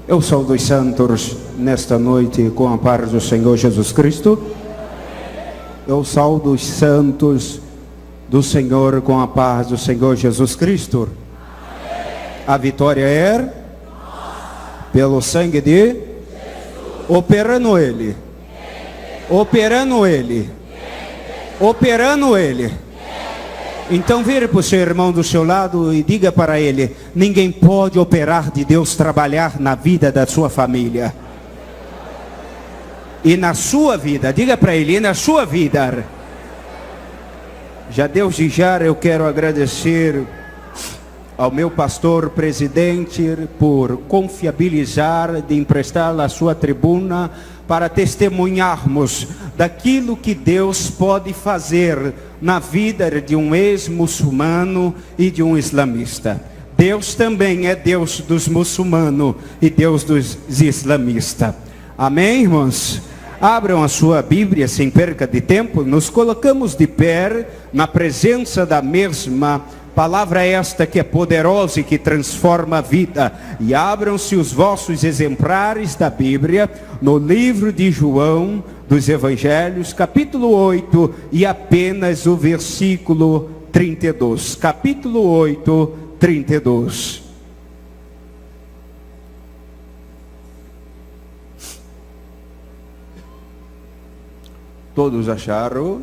Eu saúdo os santos nesta noite com a paz do Senhor Jesus Cristo. Eu saúdo os santos do Senhor com a paz do Senhor Jesus Cristo. A vitória é pelo sangue de Jesus. Operando Ele. Operando Ele. Operando Ele. Então vire para o seu irmão do seu lado e diga para ele: ninguém pode operar de Deus trabalhar na vida da sua família. E na sua vida, diga para ele, e na sua vida. Já desde já eu quero agradecer ao meu pastor presidente por confiabilizar, de emprestar a sua tribuna para testemunharmos daquilo que Deus pode fazer na vida de um ex-muçulmano e de um islamista. Deus também é Deus dos muçulmanos e Deus dos islamistas. Amém, irmãos? Abram a sua Bíblia sem perca de tempo. Nos colocamos de pé na presença da mesma palavra esta que é poderosa e que transforma a vida. E abram-se os vossos exemplares da Bíblia no livro de João dos Evangelhos, capítulo 8, e apenas o versículo 32. Capítulo 8, 32. Todos acharam?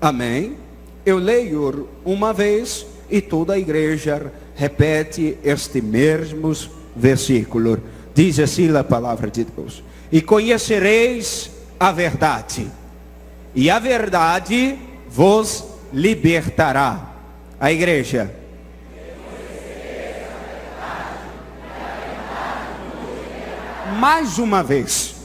Amém? Eu leio uma vez e toda a igreja repete este mesmo versículo. Diz assim a palavra de Deus: e conhecereis a verdade, e a verdade vos libertará. A igreja. Mais uma vez.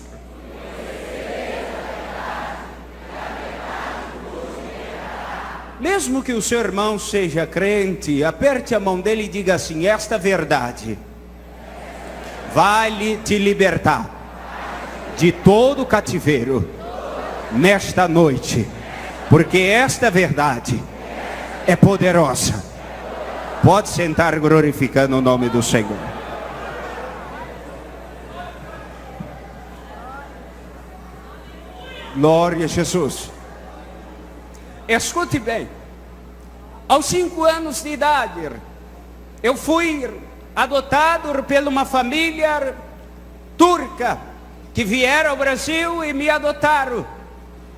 Mesmo que o seu irmão seja crente, aperte a mão dele e diga assim: esta verdade vai te libertar de todo cativeiro nesta noite, porque esta verdade é poderosa. Pode sentar glorificando o nome do Senhor. Glória a Jesus. Escute bem, aos 5 anos de idade, eu fui adotado por uma família turca, que vieram ao Brasil e me adotaram,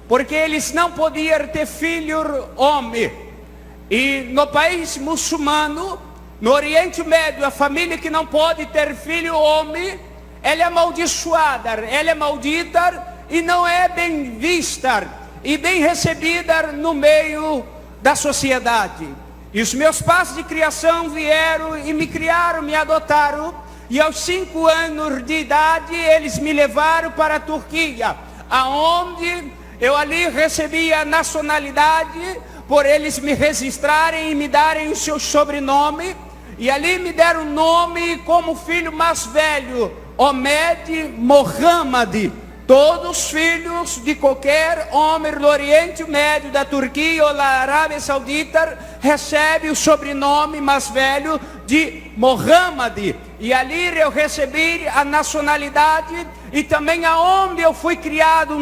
porque eles não podiam ter filho homem, e no país muçulmano, no Oriente Médio, a família que não pode ter filho homem, ela é amaldiçoada, ela é maldita, e não é bem vista e bem recebida no meio da sociedade. E os meus pais de criação vieram e me criaram, me adotaram, e aos 5 anos de idade eles me levaram para a Turquia, aonde eu ali recebi a nacionalidade, por eles me registrarem e me darem o seu sobrenome, e ali me deram o nome como filho mais velho, Omed Mohammed. Todos os filhos de qualquer homem do Oriente Médio, da Turquia ou da Arábia Saudita, recebem o sobrenome mais velho de Mohammed. E ali eu recebi a nacionalidade, e também aonde eu fui criado,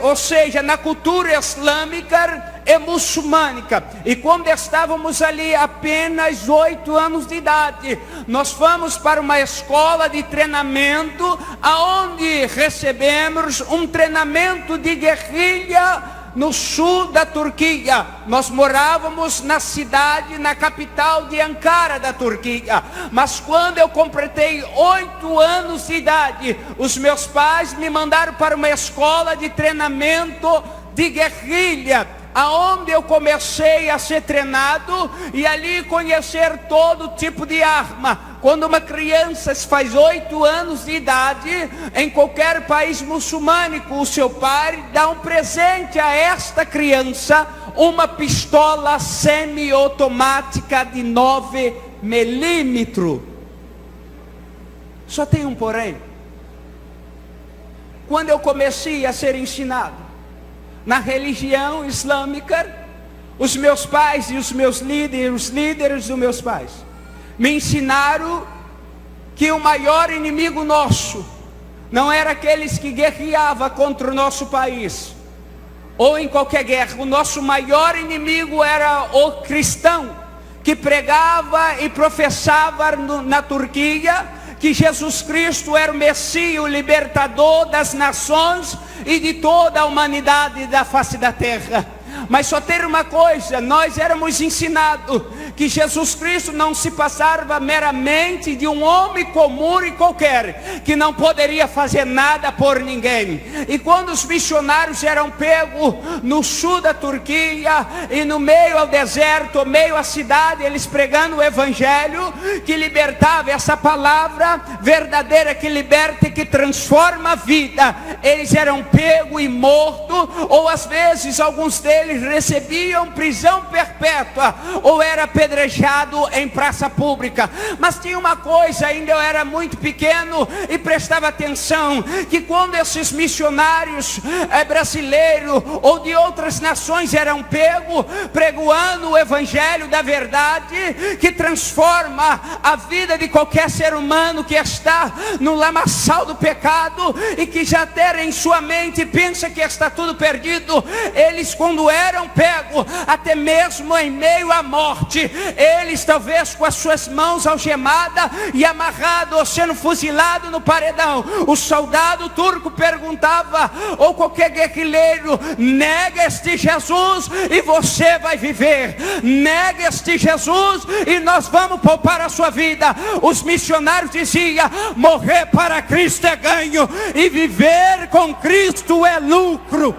ou seja, na cultura islâmica e muçulmânica. E quando estávamos ali apenas 8 anos de idade, nós fomos para uma escola de treinamento, aonde recebemos um treinamento de guerrilha no sul da Turquia. Nós morávamos na cidade, na capital de Ankara da Turquia. Mas quando eu completei 8 anos de idade, os meus pais me mandaram para uma escola de treinamento de guerrilha, aonde eu comecei a ser treinado e ali conhecer todo tipo de arma. Quando uma criança faz 8 anos de idade, em qualquer país muçulmânico, o seu pai dá um presente a esta criança, uma pistola semi-automática de 9 milímetros. Só tem um porém. Quando eu comecei a ser ensinado na religião islâmica, os meus pais e os meus líderes, os líderes dos meus pais, me ensinaram que o maior inimigo nosso não era aqueles que guerreavam contra o nosso país, ou em qualquer guerra. O nosso maior inimigo era o cristão, que pregava e professava na Turquia que Jesus Cristo era o Messias, o libertador das nações e de toda a humanidade da face da terra. Mas só ter uma coisa, nós éramos ensinados que Jesus Cristo não se passava meramente de um homem comum e qualquer, que não poderia fazer nada por ninguém. E quando os missionários eram pegos no sul da Turquia, e no meio ao deserto, meio à cidade, eles pregando o evangelho, que libertava, essa palavra verdadeira que liberta e que transforma a vida, eles eram pegos e mortos, ou às vezes alguns deles recebiam prisão perpétua, ou era apedrejado em praça pública. Mas tinha uma coisa, ainda eu era muito pequeno e prestava atenção, que quando esses missionários brasileiros ou de outras nações eram pegos, pregoando o evangelho da verdade, que transforma a vida de qualquer ser humano que está no lamaçal do pecado, e que já tem em sua mente, pensa que está tudo perdido, eles quando eram pegos, até mesmo em meio à morte, eles talvez com as suas mãos algemadas e amarrados, ou sendo fuzilado no paredão, o soldado turco perguntava, ou qualquer guerrilheiro: nega este Jesus e você vai viver, nega este Jesus e nós vamos poupar a sua vida. Os missionários diziam: morrer para Cristo é ganho e viver com Cristo é lucro.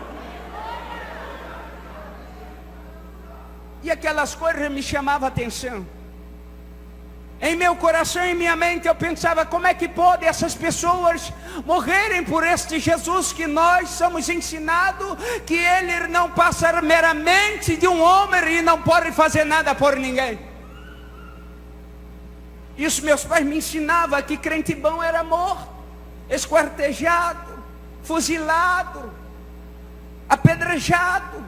E aquelas coisas me chamavam a atenção. Em meu coração e em minha mente eu pensava: como é que pode essas pessoas morrerem por este Jesus que nós somos ensinados que ele não passa meramente de um homem e não pode fazer nada por ninguém. Isso meus pais me ensinavam, que crente bom era morto, esquartejado, fuzilado, apedrejado.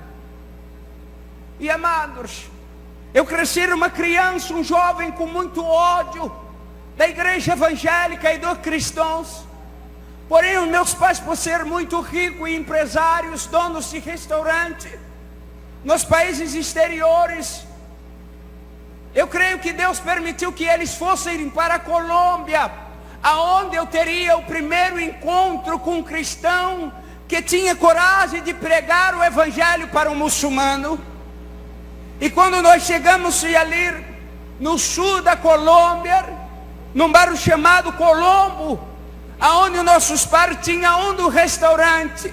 E amados, eu cresci uma criança, um jovem com muito ódio da igreja evangélica e dos cristãos. Porém os meus pais, por ser muito ricos e empresários, donos de restaurante nos países exteriores, eu creio que Deus permitiu que eles fossem para a Colômbia, aonde eu teria o primeiro encontro com um cristão que tinha coragem de pregar o evangelho para um muçulmano. E quando nós chegamos ali no sul da Colômbia, num bairro chamado Colombo, aonde nossos pais tinham um restaurante,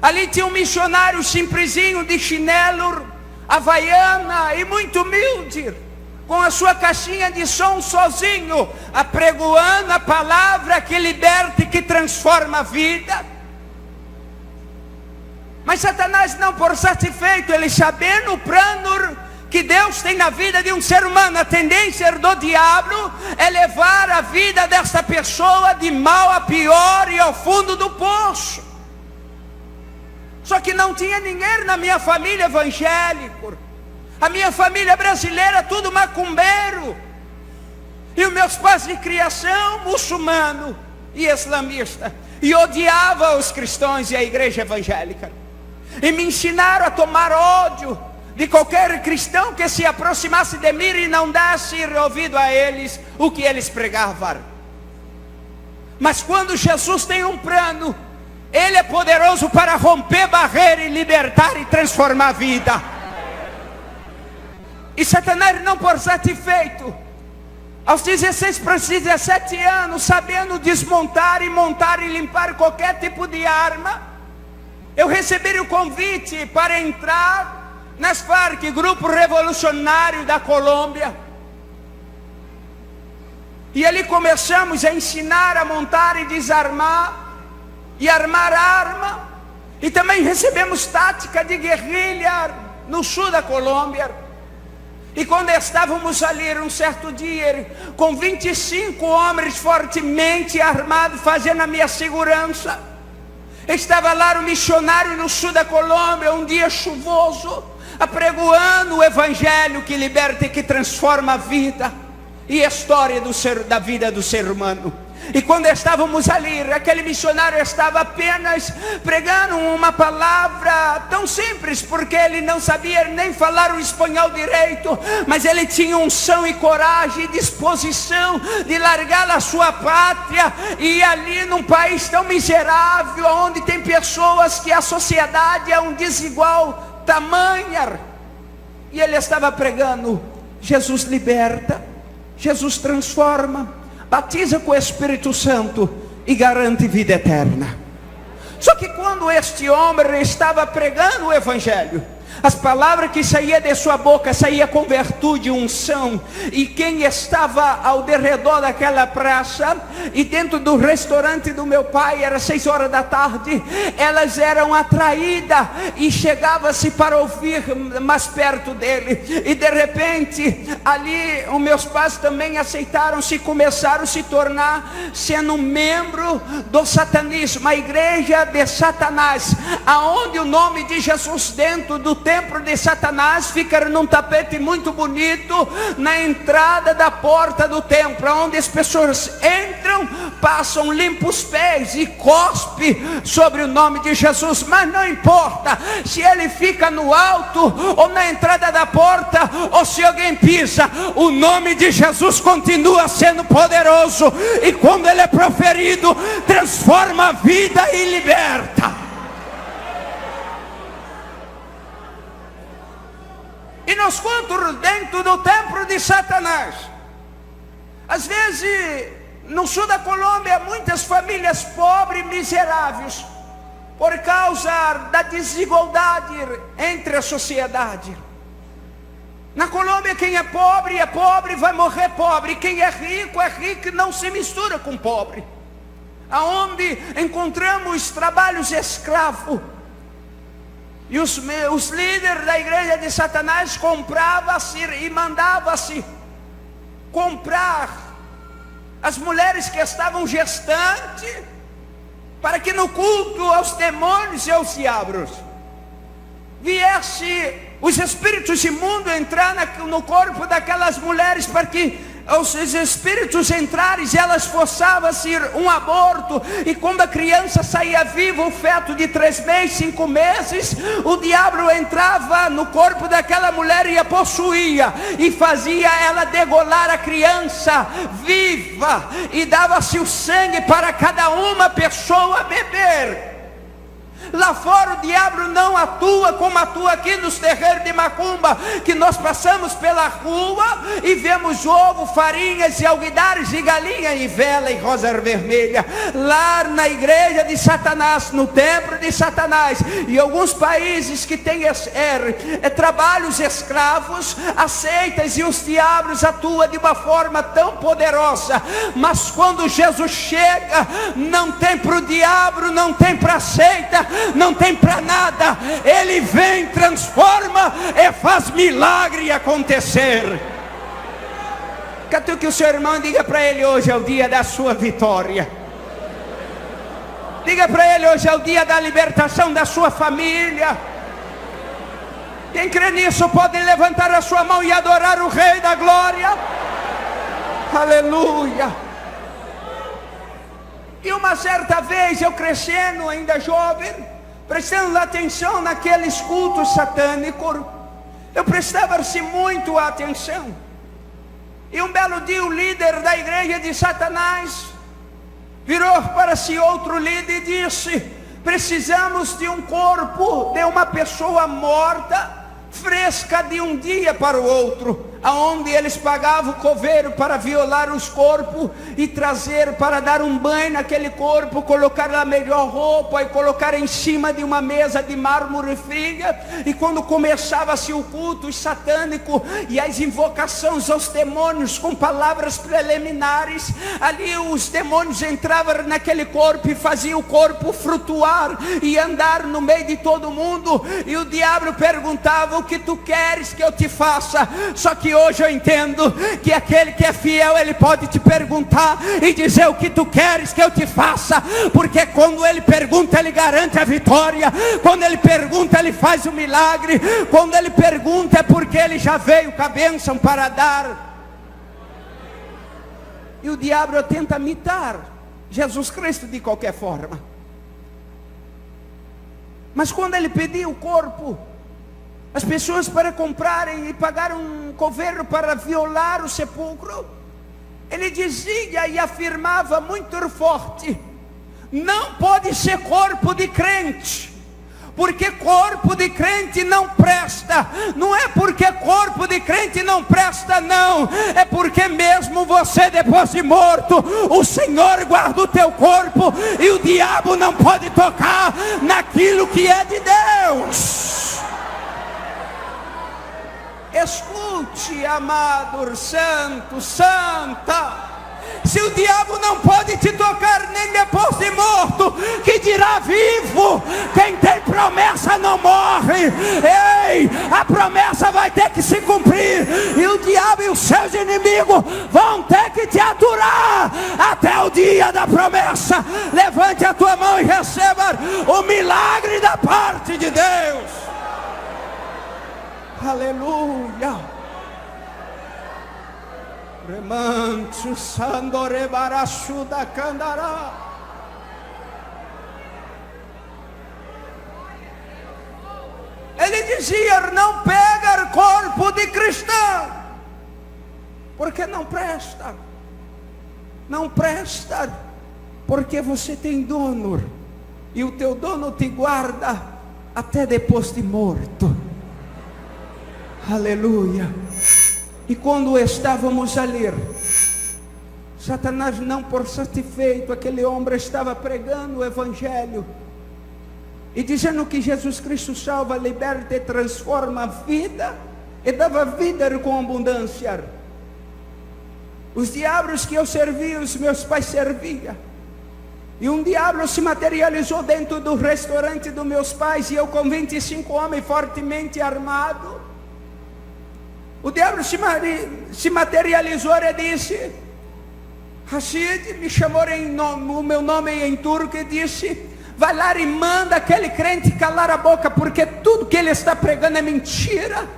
ali tinha um missionário simplesinho de chinelo, havaiana e muito humilde, com a sua caixinha de som sozinho, apregoando a palavra que liberta e que transforma a vida. Mas Satanás não por satisfeito, ele sabendo o plano que Deus tem na vida de um ser humano, a tendência do diabo é levar a vida dessa pessoa de mal a pior e ao fundo do poço. Só que não tinha ninguém na minha família evangélico. A minha família brasileira tudo macumbeiro, e os meus pais de criação muçulmano e islamista, e odiava os cristãos e a igreja evangélica. E me ensinaram a tomar ódio de qualquer cristão que se aproximasse de mim e não desse ouvido a eles o que eles pregavam. Mas quando Jesus tem um plano, ele é poderoso para romper barreira e libertar e transformar a vida. E Satanás não por satisfeito, aos 16 para 17 anos, sabendo desmontar e montar e limpar qualquer tipo de arma, eu recebi o convite para entrar nas Farc, Grupo Revolucionário da Colômbia. E ali começamos a ensinar a montar e desarmar e armar arma. E também recebemos tática de guerrilha no sul da Colômbia. E quando estávamos ali um certo dia, com 25 homens fortemente armados, fazendo a minha segurança, estava lá um missionário no sul da Colômbia, um dia chuvoso, apregoando o evangelho que liberta e que transforma a vida. e história da vida do ser humano. E quando estávamos ali, aquele missionário estava apenas pregando uma palavra tão simples, porque ele não sabia nem falar o espanhol direito, mas ele tinha unção e coragem e disposição de largar a sua pátria e ir ali num país tão miserável, onde tem pessoas que a sociedade é um desigual tamanha. E ele estava pregando: Jesus liberta, Jesus transforma, batiza com o Espírito Santo e garante vida eterna. Só que quando este homem estava pregando o Evangelho, as palavras que saíam de sua boca saíam com virtude e unção. E quem estava ao derredor daquela praça e dentro do restaurante do meu pai, era 6 horas da tarde, elas eram atraídas e chegavam-se para ouvir mais perto dele. E de repente, ali os meus pais também aceitaram-se e começaram a se tornar sendo membro do satanismo, a igreja de Satanás, aonde o nome de Jesus dentro do templo de Satanás fica num tapete muito bonito na entrada da porta do templo, onde as pessoas entram, passam, limpam os pés e cospe sobre o nome de Jesus. Mas não importa se ele fica no alto ou na entrada da porta, ou se alguém pisa, o nome de Jesus continua sendo poderoso, e quando ele é proferido, transforma a vida e liberta. E nos contos dentro do templo de Satanás, às vezes no sul da Colômbia, muitas famílias pobres e miseráveis, por causa da desigualdade entre a sociedade. Na Colômbia, quem é pobre, vai morrer pobre. Quem é rico e não se mistura com pobre. Aonde encontramos trabalhos escravos. E os líderes da igreja de Satanás compravam-se e mandavam-se comprar as mulheres que estavam gestantes, para que no culto aos demônios e aos diabos viesse os espíritos imundos entrar no corpo daquelas mulheres, para que os espíritos entrarem e elas forçavam-se um aborto. E quando a criança saía viva, o feto de 3 meses, 5 meses, o diabo entrava no corpo daquela mulher e a possuía, e fazia ela degolar a criança viva, e dava-se o sangue para cada uma pessoa beber. Lá fora o diabo não atua como atua aqui nos terreiros de macumba, que nós passamos pela rua e vemos ovo, farinhas e alguidares e galinha e vela e rosa vermelha. Lá na igreja de Satanás, no templo de Satanás, e alguns países que têm trabalhos escravos, aceitas, e os diabos atuam de uma forma tão poderosa. Mas quando Jesus chega, não tem para o diabo, não tem para a seita, não tem para nada. Ele vem, transforma e faz milagre acontecer. Quero que o seu irmão diga para ele: hoje é o dia da sua vitória. Diga para ele: hoje é o dia da libertação da sua família. Quem crê nisso pode levantar a sua mão e adorar o Rei da Glória. Aleluia. E uma certa vez, eu crescendo, ainda jovem, prestando atenção naqueles cultos satânicos, eu prestava-se muito atenção. E um belo dia o líder da igreja de Satanás virou para si outro líder e disse: precisamos de um corpo de uma pessoa morta, fresca de um dia para o outro, aonde eles pagavam o coveiro para violar os corpos e trazer para dar um banho naquele corpo, colocar a melhor roupa e colocar em cima de uma mesa de mármore fria. E quando começava-se o culto satânico e as invocações aos demônios com palavras preliminares, ali os demônios entravam naquele corpo e faziam o corpo flutuar e andar no meio de todo mundo. E o diabo perguntava: o que tu queres que eu te faça? Só que hoje eu entendo que aquele que é fiel, ele pode te perguntar e dizer o que tu queres que eu te faça, porque quando ele pergunta, ele garante a vitória. Quando ele pergunta, ele faz o milagre. Quando ele pergunta, é porque ele já veio com a bênção para dar. E o diabo tenta imitar Jesus Cristo de qualquer forma. Mas quando ele pediu o corpo, as pessoas para comprarem e pagar um coveiro para violar o sepulcro, ele dizia e afirmava muito forte: não pode ser corpo de crente, porque corpo de crente não presta. Não é porque corpo de crente não presta, não. É porque mesmo você depois de morto, o Senhor guarda o teu corpo, e o diabo não pode tocar naquilo que é de Deus. Escute, amado, santo, santa. Se o diabo não pode te tocar nem depois de morto, que dirá vivo? Quem tem promessa não morre. Ei, a promessa vai ter que se cumprir, e o diabo e os seus inimigos vão ter que te aturar até o dia da promessa. Levante a tua mão e receba o milagre da parte de Deus. Aleluia. Remanso sandore barachuda candará. Ele dizia: não pega corpo de cristão, porque não presta. Não presta, porque você tem dono, e o teu dono te guarda até depois de morto. Aleluia. E quando estávamos a ler, Satanás, não por satisfeito, aquele homem estava pregando o Evangelho e dizendo que Jesus Cristo salva, liberta e transforma a vida, e dava vida com abundância. Os diabos que eu servia, os meus pais serviam. E um diabo se materializou dentro do restaurante dos meus pais, e eu com 25 homens fortemente armados. O diabo se materializou e disse: Rashid, me chamou o meu nome em turco, e disse: vai lá e manda aquele crente calar a boca, porque tudo que ele está pregando é mentira,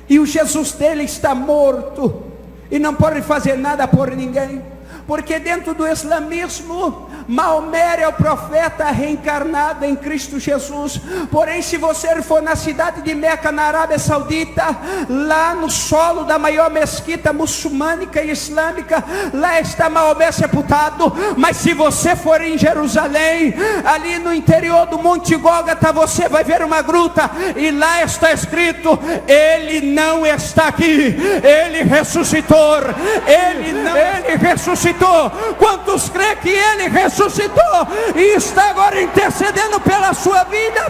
e o Jesus dele está morto, e não pode fazer nada por ninguém. Porque dentro do islamismo, Maomé é o profeta reencarnado em Cristo Jesus. Porém, se você for na cidade de Meca, na Arábia Saudita, lá no solo da maior mesquita muçulmânica e islâmica, lá está Maomé sepultado. Mas se você for em Jerusalém, ali no interior do Monte Gólgota, você vai ver uma gruta, e lá está escrito: ele não está aqui, ele ressuscitou. Ele ressuscitou. Quantos creem que ele ressuscitou e está agora intercedendo pela sua vida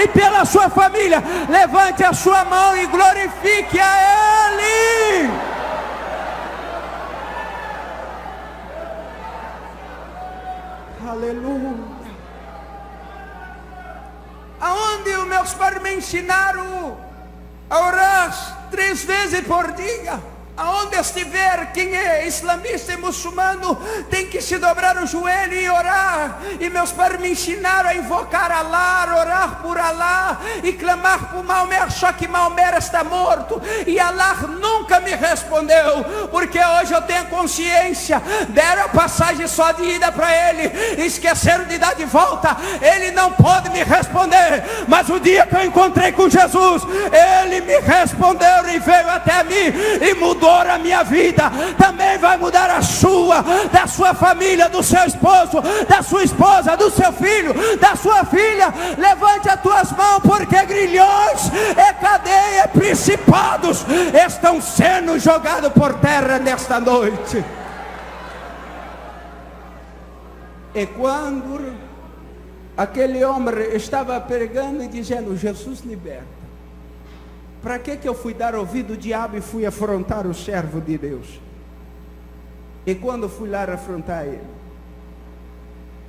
e pela sua família? Levante a sua mão e glorifique a ele. Aleluia. Aonde os meus pais me ensinaram a orar 3 vezes por dia. Aonde estiver, quem é islamista e muçulmano tem que se dobrar o joelho e orar. E meus pais me ensinaram a invocar Allah, orar por Allah e clamar por Maomé, só que Maomé está morto, e Allah nunca me respondeu, porque hoje eu tenho consciência. Deram a passagem só de ida para ele, esqueceram de dar de volta. Ele não pode me responder, mas o dia que eu encontrei com Jesus, ele me respondeu e veio até mim e mudou a minha vida. Também vai mudar a sua, da sua família, do seu esposo, da sua esposa, do seu filho, da sua filha. Levante as tuas mãos, porque grilhões e cadeias, principados estão sendo jogados por terra nesta noite. E quando aquele homem estava pregando e dizendo: Jesus liberta, para que eu fui dar ouvido ao diabo e fui afrontar o servo de Deus? E quando fui lá afrontar ele,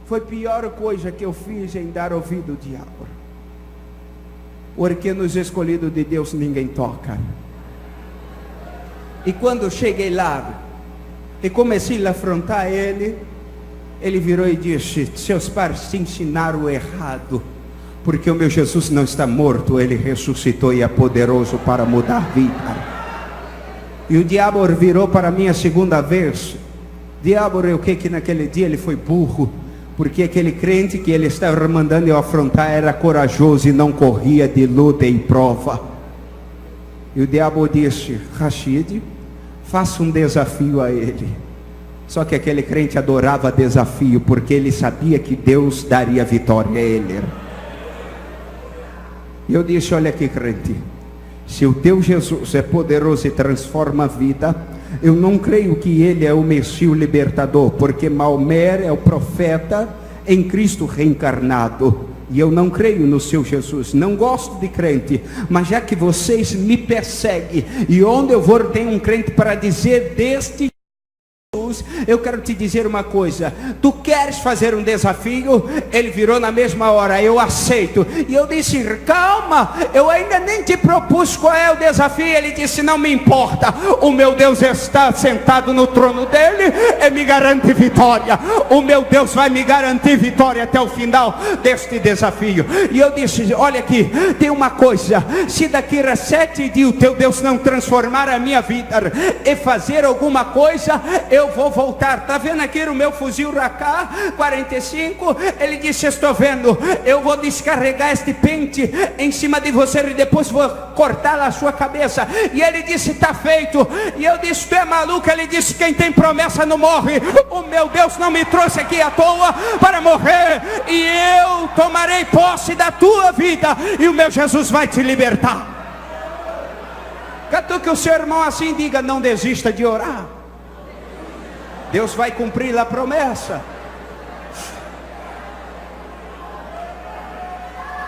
foi a pior coisa que eu fiz em dar ouvido ao diabo. Porque nos escolhidos de Deus ninguém toca. E quando cheguei lá e comecei a afrontar ele, ele virou e disse: seus pais te ensinaram errado, porque o meu Jesus não está morto, ele ressuscitou e é poderoso para mudar a vida. E o diabo virou para mim a segunda vez, Diabo, o que naquele dia ele foi burro, porque aquele crente que ele estava mandando eu afrontar era corajoso e não corria de luta e prova. E o diabo disse: Rashid, faça um desafio a ele. Só que aquele crente adorava desafio, porque ele sabia que Deus daria vitória a ele. E eu disse: olha aqui, crente, se o teu Jesus é poderoso e transforma a vida, eu não creio que ele é o Messias libertador, porque Maomé é o profeta em Cristo reencarnado, e eu não creio no seu Jesus. Não gosto de crente, mas já que vocês me perseguem, e onde eu vou tem um crente para dizer deste Jesus, eu quero te dizer uma coisa: tu queres fazer um desafio? Ele virou na mesma hora: eu aceito. E eu disse: calma, eu ainda nem te propus qual é o desafio. Ele disse: não me importa, o meu Deus está sentado no trono dele e me garante vitória. O meu Deus vai me garantir vitória até o final deste desafio. E eu disse: olha aqui, tem uma coisa, se daqui a 7 dias o teu Deus não transformar a minha vida e fazer alguma coisa, eu vou voltar. Está vendo aqui o meu fuzil AK-45? Ele disse: estou vendo, eu vou descarregar este pente em cima de você e depois vou cortar a sua cabeça. E ele disse: está feito. E eu disse: tu é maluco? Ele disse: quem tem promessa não morre. O meu Deus não me trouxe aqui à toa para morrer, e eu tomarei posse da tua vida, e o meu Jesus vai te libertar. Catuque o seu irmão assim, diga: não desista de orar. Deus vai cumprir a promessa.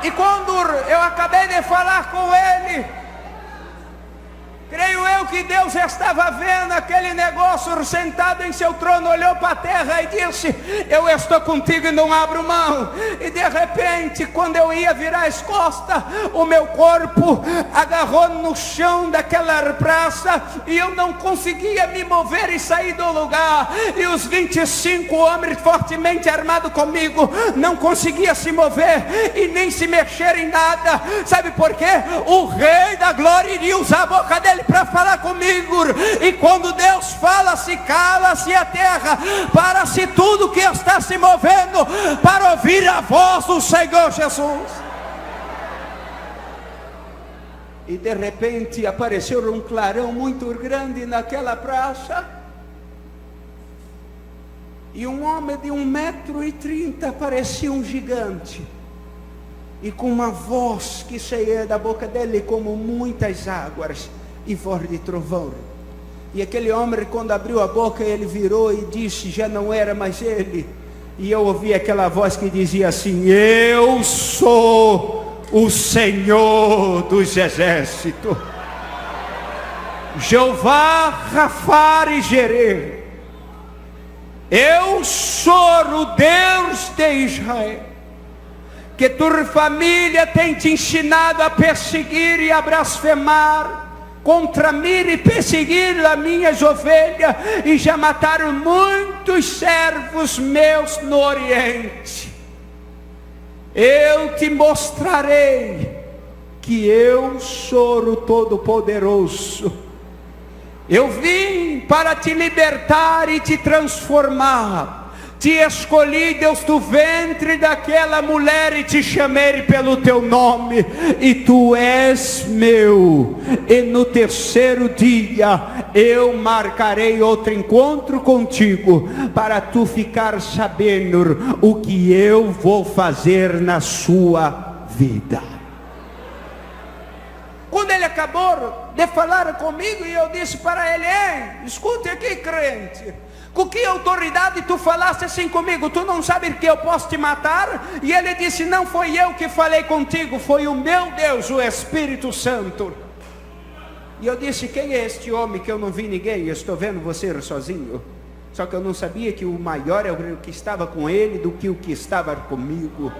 E quando eu acabei de falar com ele, creio eu que Deus estava vendo aquele negócio sentado em seu trono, olhou para a terra e disse: eu estou contigo e não abro mão. E de repente, quando eu ia virar as costas, o meu corpo agarrou no chão daquela praça e eu não conseguia me mover e sair do lugar. E os 25 homens fortemente armados comigo não conseguiam se mover e nem se mexer em nada. Sabe por quê? O Rei da Glória iria usar a boca dele para falar comigo. E quando Deus fala, se cala-se a terra, para-se tudo que está se movendo para ouvir a voz do Senhor Jesus. E de repente apareceu um clarão muito grande naquela praça, e um homem de 1,30 m, parecia um gigante, e com uma voz que saía da boca dele como muitas águas e voz de trovão. E aquele homem, quando abriu a boca, ele virou e disse: já não era mais ele. E eu ouvi aquela voz que dizia assim: eu sou o Senhor dos exércitos, Jeová Rafa e Jerê. Eu sou o Deus de Israel, que tua família tem te ensinado a perseguir e a blasfemar contra mim e perseguir as minhas ovelhas, e já mataram muitos servos meus no Oriente. Eu te mostrarei que eu sou o Todo-Poderoso. Eu vim para te libertar e te transformar. Te escolhi, Deus, do ventre daquela mulher, e te chamei pelo teu nome, e tu és meu. E no terceiro dia eu marcarei outro encontro contigo, para tu ficar sabendo o que eu vou fazer na sua vida. Quando ele acabou de falar comigo, e eu disse para ele: escute aqui, crente, com que autoridade tu falaste assim comigo? Tu não sabes que eu posso te matar? E ele disse: não foi eu que falei contigo, foi o meu Deus, o Espírito Santo. E eu disse: quem é este homem que eu não vi ninguém? Eu estou vendo você sozinho. Só que eu não sabia que o maior é o que estava com ele do que o que estava comigo.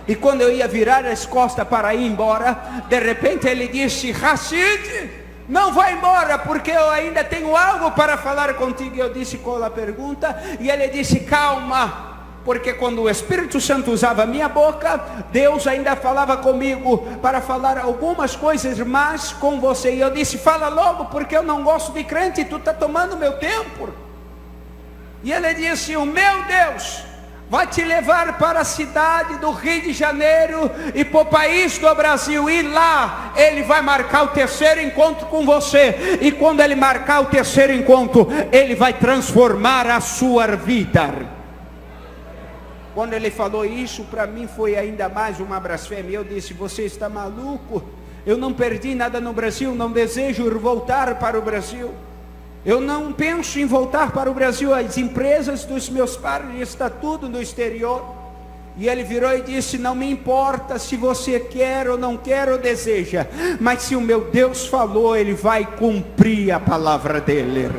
E quando eu ia virar as costas para ir embora, de repente ele disse: Rashid, não vai embora, porque eu ainda tenho algo para falar contigo. Eu disse: qual a pergunta? E ele disse: calma, porque quando o Espírito Santo usava a minha boca, Deus ainda falava comigo para falar algumas coisas mais com você. E eu disse: fala logo, porque eu não gosto de crente, tu está tomando meu tempo. E ele disse: o meu Deus vai te levar para a cidade do Rio de Janeiro e para o país do Brasil, e lá ele vai marcar o terceiro encontro com você, e quando ele marcar o terceiro encontro, ele vai transformar a sua vida. Quando ele falou isso, para mim foi ainda mais uma blasfêmia. Eu disse: você está maluco? Eu não perdi nada no Brasil, não desejo voltar para o Brasil. Eu não penso em voltar para o Brasil. As empresas dos meus pais estão tudo no exterior. E ele virou e disse: não me importa se você quer ou não quer ou deseja, mas se o meu Deus falou, ele vai cumprir a palavra dele.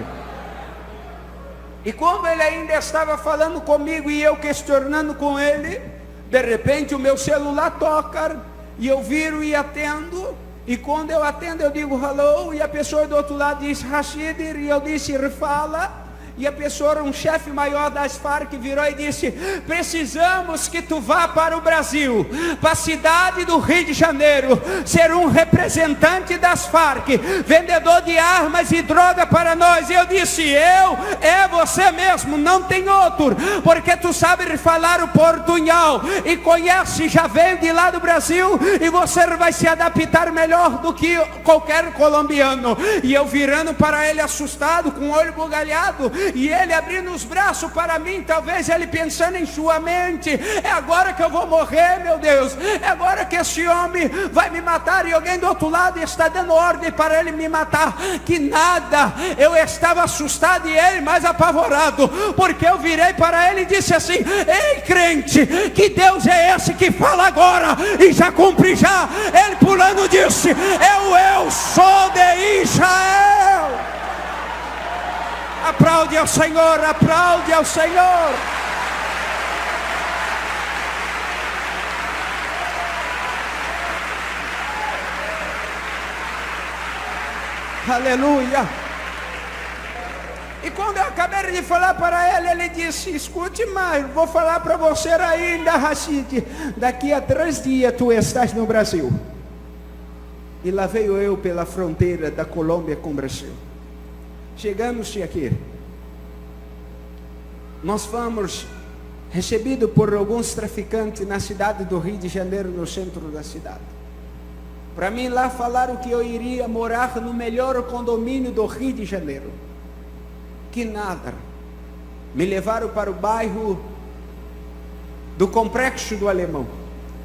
E quando ele ainda estava falando comigo e eu questionando com ele, de repente o meu celular toca, e eu viro e atendo. E quando eu atendo, eu digo hello, e a pessoa do outro lado diz Rashid, e eu disse fala. E a pessoa, um chefe maior das Farc, virou e disse: precisamos que tu vá para o Brasil, para a cidade do Rio de Janeiro, ser um representante das Farc, vendedor de armas e droga para nós. E eu disse: é você mesmo, não tem outro, porque tu sabe falar o portunhol e conhece, já veio de lá do Brasil, e você vai se adaptar melhor do que qualquer colombiano. E eu virando para ele assustado, com o olho bugalhado, e ele abrindo os braços para mim, talvez ele pensando em sua mente: é agora que eu vou morrer, meu Deus, é agora que esse homem vai me matar, e alguém do outro lado está dando ordem para ele me matar. Que nada, eu estava assustado e ele mais apavorado, porque eu virei para ele e disse assim: ei crente, que Deus é esse que fala agora e já cumpre já? Ele pulando disse: eu sou de Israel. Aplaude ao Senhor, aplaude ao Senhor. Aleluia. E quando eu acabei de falar para ele, ele disse: escute mais, vou falar para você ainda, Rashid, daqui a 3 dias tu estás no Brasil. E lá veio eu pela fronteira da Colômbia com o Brasil. Chegamos aqui, nós fomos recebidos por alguns traficantes na cidade do Rio de Janeiro, no centro da cidade. Para mim lá falaram que eu iria morar no melhor condomínio do Rio de Janeiro. Que nada, me levaram para o bairro do Complexo do Alemão,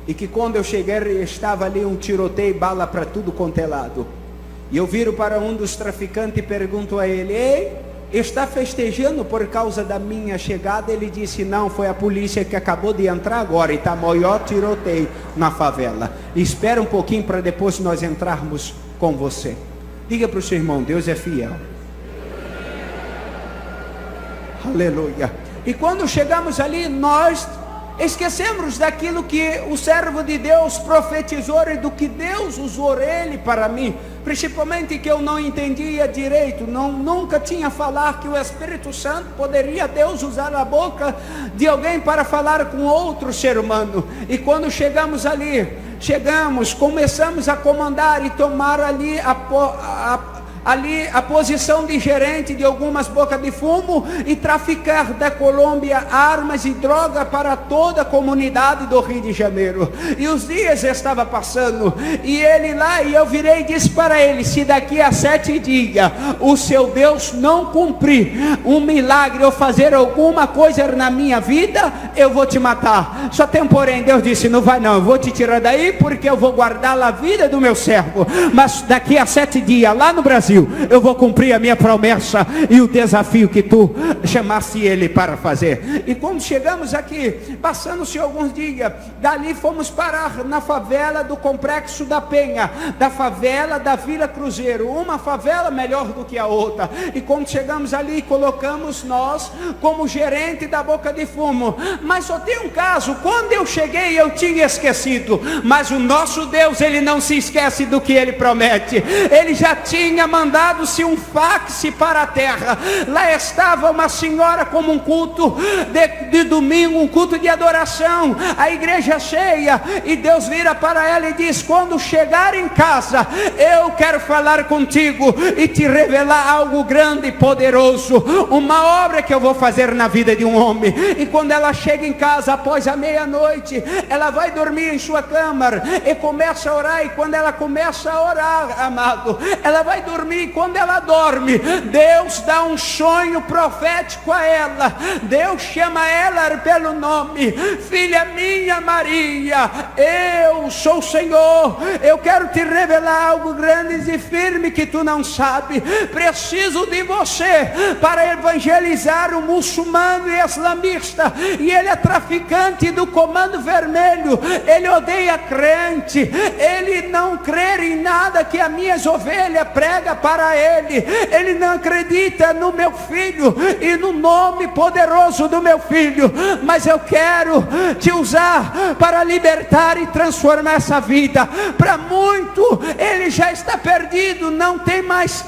e que quando eu cheguei estava ali um tiroteio, bala para tudo quanto é lado. E eu viro para um dos traficantes e pergunto a ele: ei, está festejando por causa da minha chegada? Ele disse: não, foi a polícia que acabou de entrar agora, e está maior tiroteio na favela. Espera um pouquinho para depois nós entrarmos com você. Diga para o seu irmão: Deus é fiel. Aleluia. E quando chegamos ali, nós esquecemos daquilo que o servo de Deus profetizou e do que Deus usou ele para mim, principalmente que eu não entendia direito, nunca tinha falado que o Espírito Santo poderia Deus usar a boca de alguém para falar com outro ser humano. E quando chegamos ali, começamos a comandar e tomar ali a posição de gerente de algumas bocas de fumo e traficar da Colômbia armas e droga para toda a comunidade do Rio de Janeiro. E os dias estavam passando, e ele lá, e eu virei e disse para ele: se daqui a 7 dias o seu Deus não cumprir um milagre ou fazer alguma coisa na minha vida, eu vou te matar. Só tem um porém. Deus disse: não vai não, eu vou te tirar daí, porque eu vou guardar a vida do meu servo, mas daqui a 7 dias lá no Brasil eu vou cumprir a minha promessa e o desafio que tu chamaste ele para fazer. E quando chegamos aqui, passando-se alguns dias, dali fomos parar na favela do Complexo da Penha, da favela da Vila Cruzeiro, uma favela melhor do que a outra. E quando chegamos ali, colocamos nós como gerente da boca de fumo. Mas só tem um caso: quando eu cheguei eu tinha esquecido, mas o nosso Deus, ele não se esquece do que ele promete. Ele já tinha mandado-se um fax para a terra. Lá estava uma senhora como um culto de domingo, um culto de adoração, a igreja cheia, e Deus vira para ela e diz: quando chegar em casa, eu quero falar contigo e te revelar algo grande e poderoso, uma obra que eu vou fazer na vida de um homem. E quando ela chega em casa após a meia-noite, ela vai dormir em sua cama e começa a orar. E quando ela começa a orar, amado, ela vai dormir. E quando ela dorme, Deus dá um sonho profético a ela. Deus chama ela pelo nome: filha minha Maria, eu sou o Senhor, eu quero te revelar algo grande e firme que tu não sabe. Preciso de você para evangelizar o muçulmano e islamista, e ele é traficante do Comando Vermelho. Ele odeia crente, ele não crê em nada que a minha ovelha prega para ele. Ele não acredita no meu filho e no nome poderoso do meu filho. Mas eu quero te usar para libertar e transformar essa vida. Para muito, ele já está perdido, não tem mais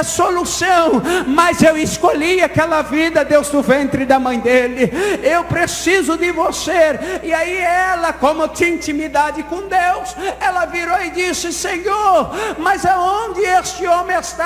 solução, mas eu escolhi aquela vida, Deus, do ventre da mãe dele. Eu preciso de você. E aí ela, como tinha intimidade com Deus, ela virou e disse: Senhor, mas aonde este homem está?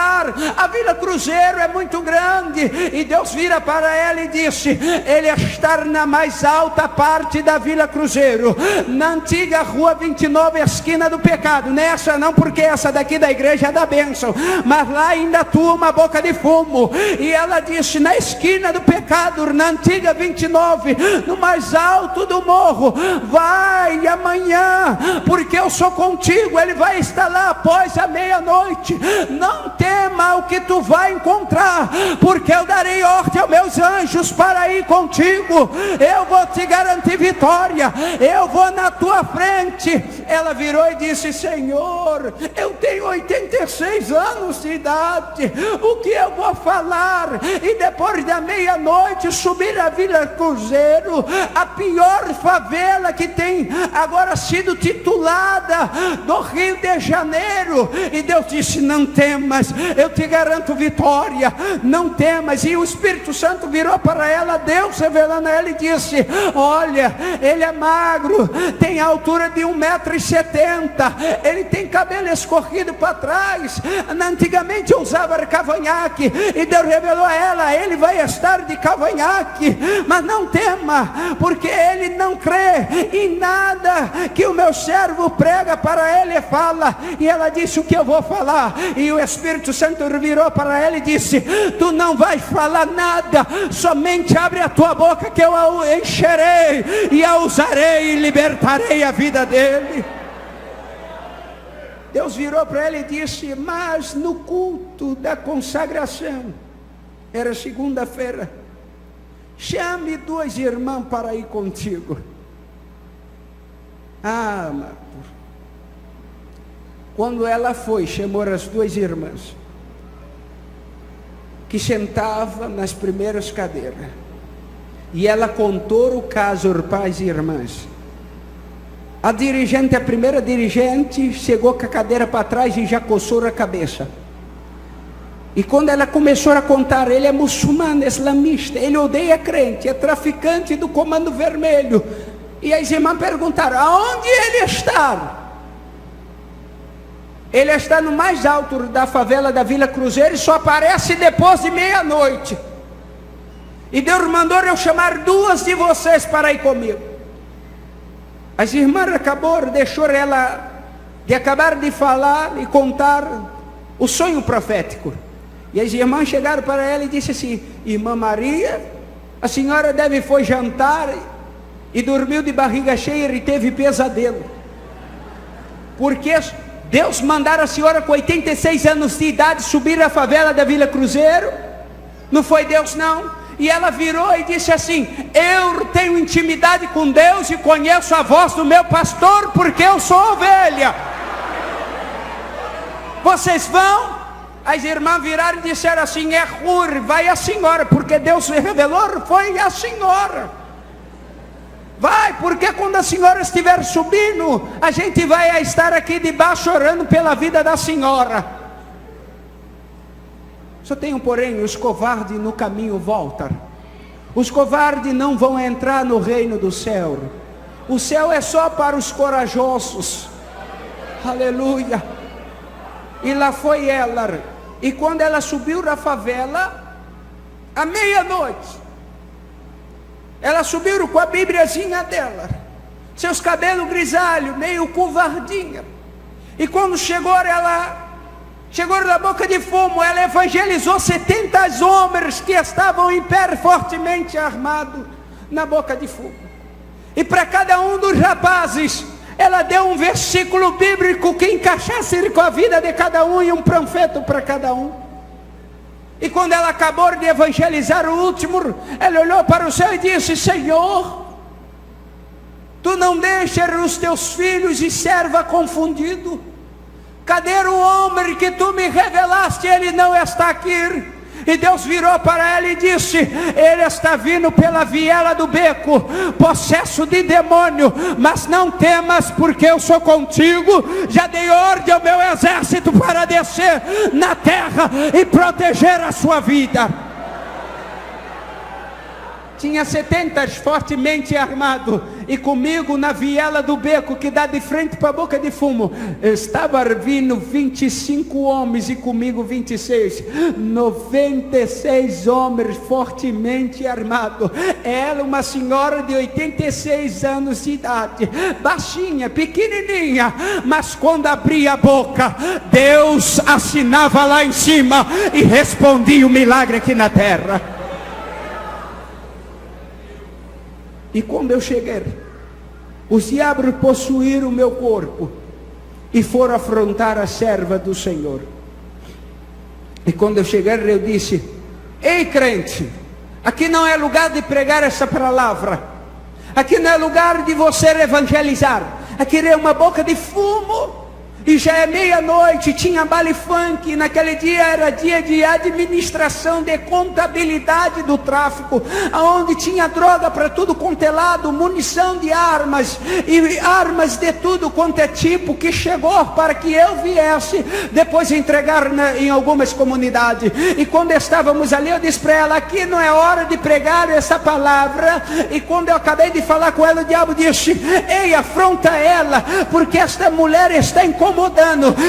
A Vila Cruzeiro é muito grande. E Deus vira para ela e disse: ele está na mais alta parte da Vila Cruzeiro, na antiga rua 29, esquina do pecado. Nessa não, porque essa daqui da igreja é da bênção, mas lá ainda atua uma boca de fumo. E ela disse: na esquina do pecado, na antiga 29, no mais alto do morro, vai amanhã, porque eu sou contigo. Ele vai estar lá após a meia-noite. Não tema o que tu vai encontrar, porque eu darei ordem aos meus anjos para ir contigo. Eu vou te garantir vitória, eu vou na tua frente. Ela virou e disse: Senhor, eu tenho 86 anos de idade, o que eu vou falar? E depois da meia-noite subir a Vila Cruzeiro, a pior favela que tem agora sido titulada do Rio de Janeiro. E Deus disse: não temas, eu te garanto vitória, não temas. E o Espírito Santo virou para ela, Deus revelando a ela, e disse: olha, ele é magro, tem a altura de 1,70 m, ele tem cabelo escorrido para trás. Antigamente eu usava cavanhaque, e Deus revelou a ela: ele vai estar de cavanhaque. Mas não tema, porque ele não crê em nada que o meu servo prega para ele e fala. E ela disse: o que eu vou falar? E o Espírito Santo virou para ela e disse: tu não vais falar nada, somente abre a tua boca que eu a encherei e a usarei e libertarei a vida dele. Deus virou para ela e disse: mas no culto da consagração, era segunda-feira, chame 2 irmãs para ir contigo. Ah, amado, quando ela foi, chamou as 2 irmãs, que sentavam nas primeiras cadeiras, e ela contou o caso aos pais e irmãs. A dirigente, a primeira dirigente, chegou com a cadeira para trás e já coçou a cabeça. E quando ela começou a contar: ele é muçulmano, é islamista, ele odeia crente, é traficante do Comando Vermelho. E as irmãs perguntaram: aonde ele está? Ele está no mais alto da favela da Vila Cruzeiro e só aparece depois de meia-noite. E Deus mandou eu chamar 2 de vocês para ir comigo. As irmãs deixou ela de acabar de falar e contar o sonho profético. E as irmãs chegaram para ela e disseram assim: irmã Maria, a senhora foi jantar e dormiu de barriga cheia e teve pesadelo, porque Deus mandara a senhora com 86 anos de idade subir a favela da Vila Cruzeiro. Não foi Deus não. E ela virou e disse assim: eu tenho intimidade com Deus e conheço a voz do meu pastor, porque eu sou ovelha. Vocês vão? As irmãs viraram e disseram assim: é Hur, vai a senhora, porque Deus revelou, foi a senhora. Vai, porque quando a senhora estiver subindo, a gente vai estar aqui debaixo orando pela vida da senhora. Só tem um porém: os covardes no caminho voltam. Os covardes não vão entrar no reino do céu. O céu é só para os corajosos. Aleluia. E lá foi ela. E quando ela subiu da favela, à meia-noite, ela subiu com a bíbliazinha dela, seus cabelos grisalhos, meio covardinha. E quando chegou na boca de fumo, ela evangelizou 70 homens que estavam em pé, fortemente armados, na boca de fumo. E para cada um dos rapazes, ela deu um versículo bíblico que encaixasse com a vida de cada um, e um panfleto para cada um. E quando ela acabou de evangelizar o último, ela olhou para o céu e disse: Senhor, Tu não deixas os Teus filhos e serva confundido. Cadê o homem que Tu me revelaste? Ele não está aqui. E Deus virou para ela e disse: ele está vindo pela viela do beco, possesso de demônio, mas não temas, porque eu sou contigo. Já dei ordem ao meu exército para descer na terra e proteger a sua vida. Tinha 70 fortemente armados, e comigo na viela do beco que dá de frente para a boca de fumo, estava vindo 25 homens, e comigo 26, 96 homens fortemente armados. Ela, uma senhora de 86 anos de idade, baixinha, pequenininha, mas quando abria a boca, Deus assinava lá em cima e respondia o milagre aqui na terra. E quando eu cheguei, os diabos possuíram o meu corpo e foram afrontar a serva do Senhor. E quando eu cheguei, eu disse: ei, crente, aqui não é lugar de pregar essa palavra, aqui não é lugar de você evangelizar, aqui é uma boca de fumo. E já é meia-noite, tinha baile funk. Naquele dia era dia de administração, de contabilidade do tráfico, onde tinha droga para tudo quanto é lado, munição de armas, e armas de tudo quanto é tipo, que chegou para que eu viesse depois entregar em algumas comunidades. E quando estávamos ali, eu disse para ela: aqui não é hora de pregar essa palavra. E quando eu acabei de falar com ela, o diabo disse: ei, afronta ela, porque esta mulher está incomodando.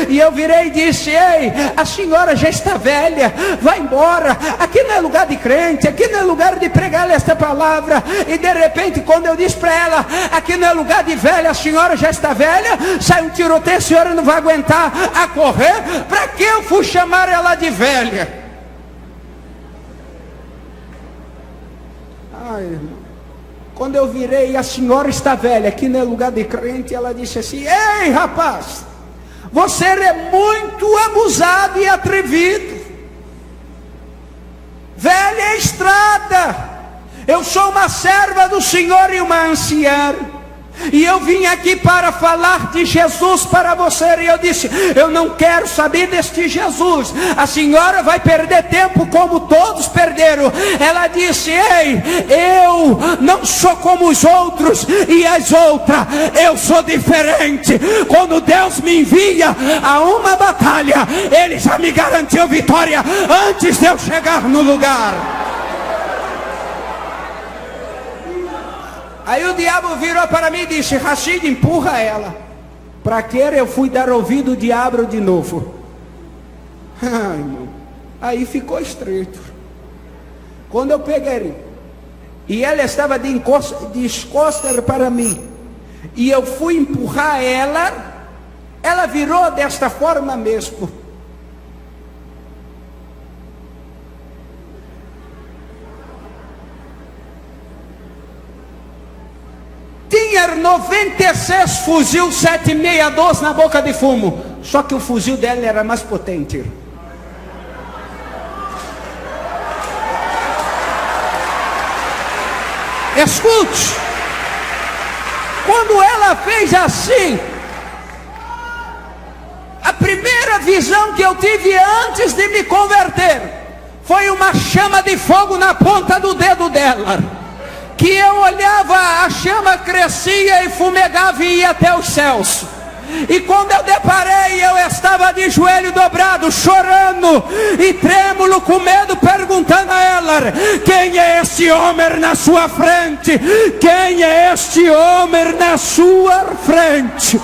E eu virei e disse: ei, a senhora já está velha, vai embora, aqui não é lugar de crente, aqui não é lugar de pregar esta palavra. E de repente, quando eu disse para ela: aqui não é lugar de velha, a senhora já está velha, sai um tiroteio, a senhora não vai aguentar a correr. Para que eu fui chamar ela de velha? Ai, irmão, quando eu virei: a senhora está velha, aqui não é lugar de crente, ela disse assim: ei, rapaz, você é muito abusado e atrevido. Velha estrada, eu sou uma serva do Senhor e uma anciã, e eu vim aqui para falar de Jesus para você. E eu disse: eu não quero saber deste Jesus, a senhora vai perder tempo como todos perderam. Ela disse: ei, eu não sou como os outros e as outras, eu sou diferente. Quando Deus me envia a uma batalha, Ele já me garantiu vitória antes de eu chegar no lugar. Aí o diabo virou para mim e disse: Rashid, empurra ela. Para que eu fui dar ouvido ao diabo de novo? Ai, irmão, aí ficou estreito. Quando eu peguei, e ela estava de costas para mim, e eu fui empurrar ela, ela virou desta forma mesmo. Tinha 96 fuzil 762 na boca de fumo, só que o fuzil dela era mais potente. Escute, quando ela fez assim, a primeira visão que eu tive antes de me converter foi uma chama de fogo na ponta do dedo dela, que eu olhava, a chama crescia e fumegava e ia até os céus. E quando eu deparei, eu estava de joelho dobrado, chorando e trêmulo, com medo, perguntando a ela: quem é este homem na sua frente? Quem é este homem na sua frente?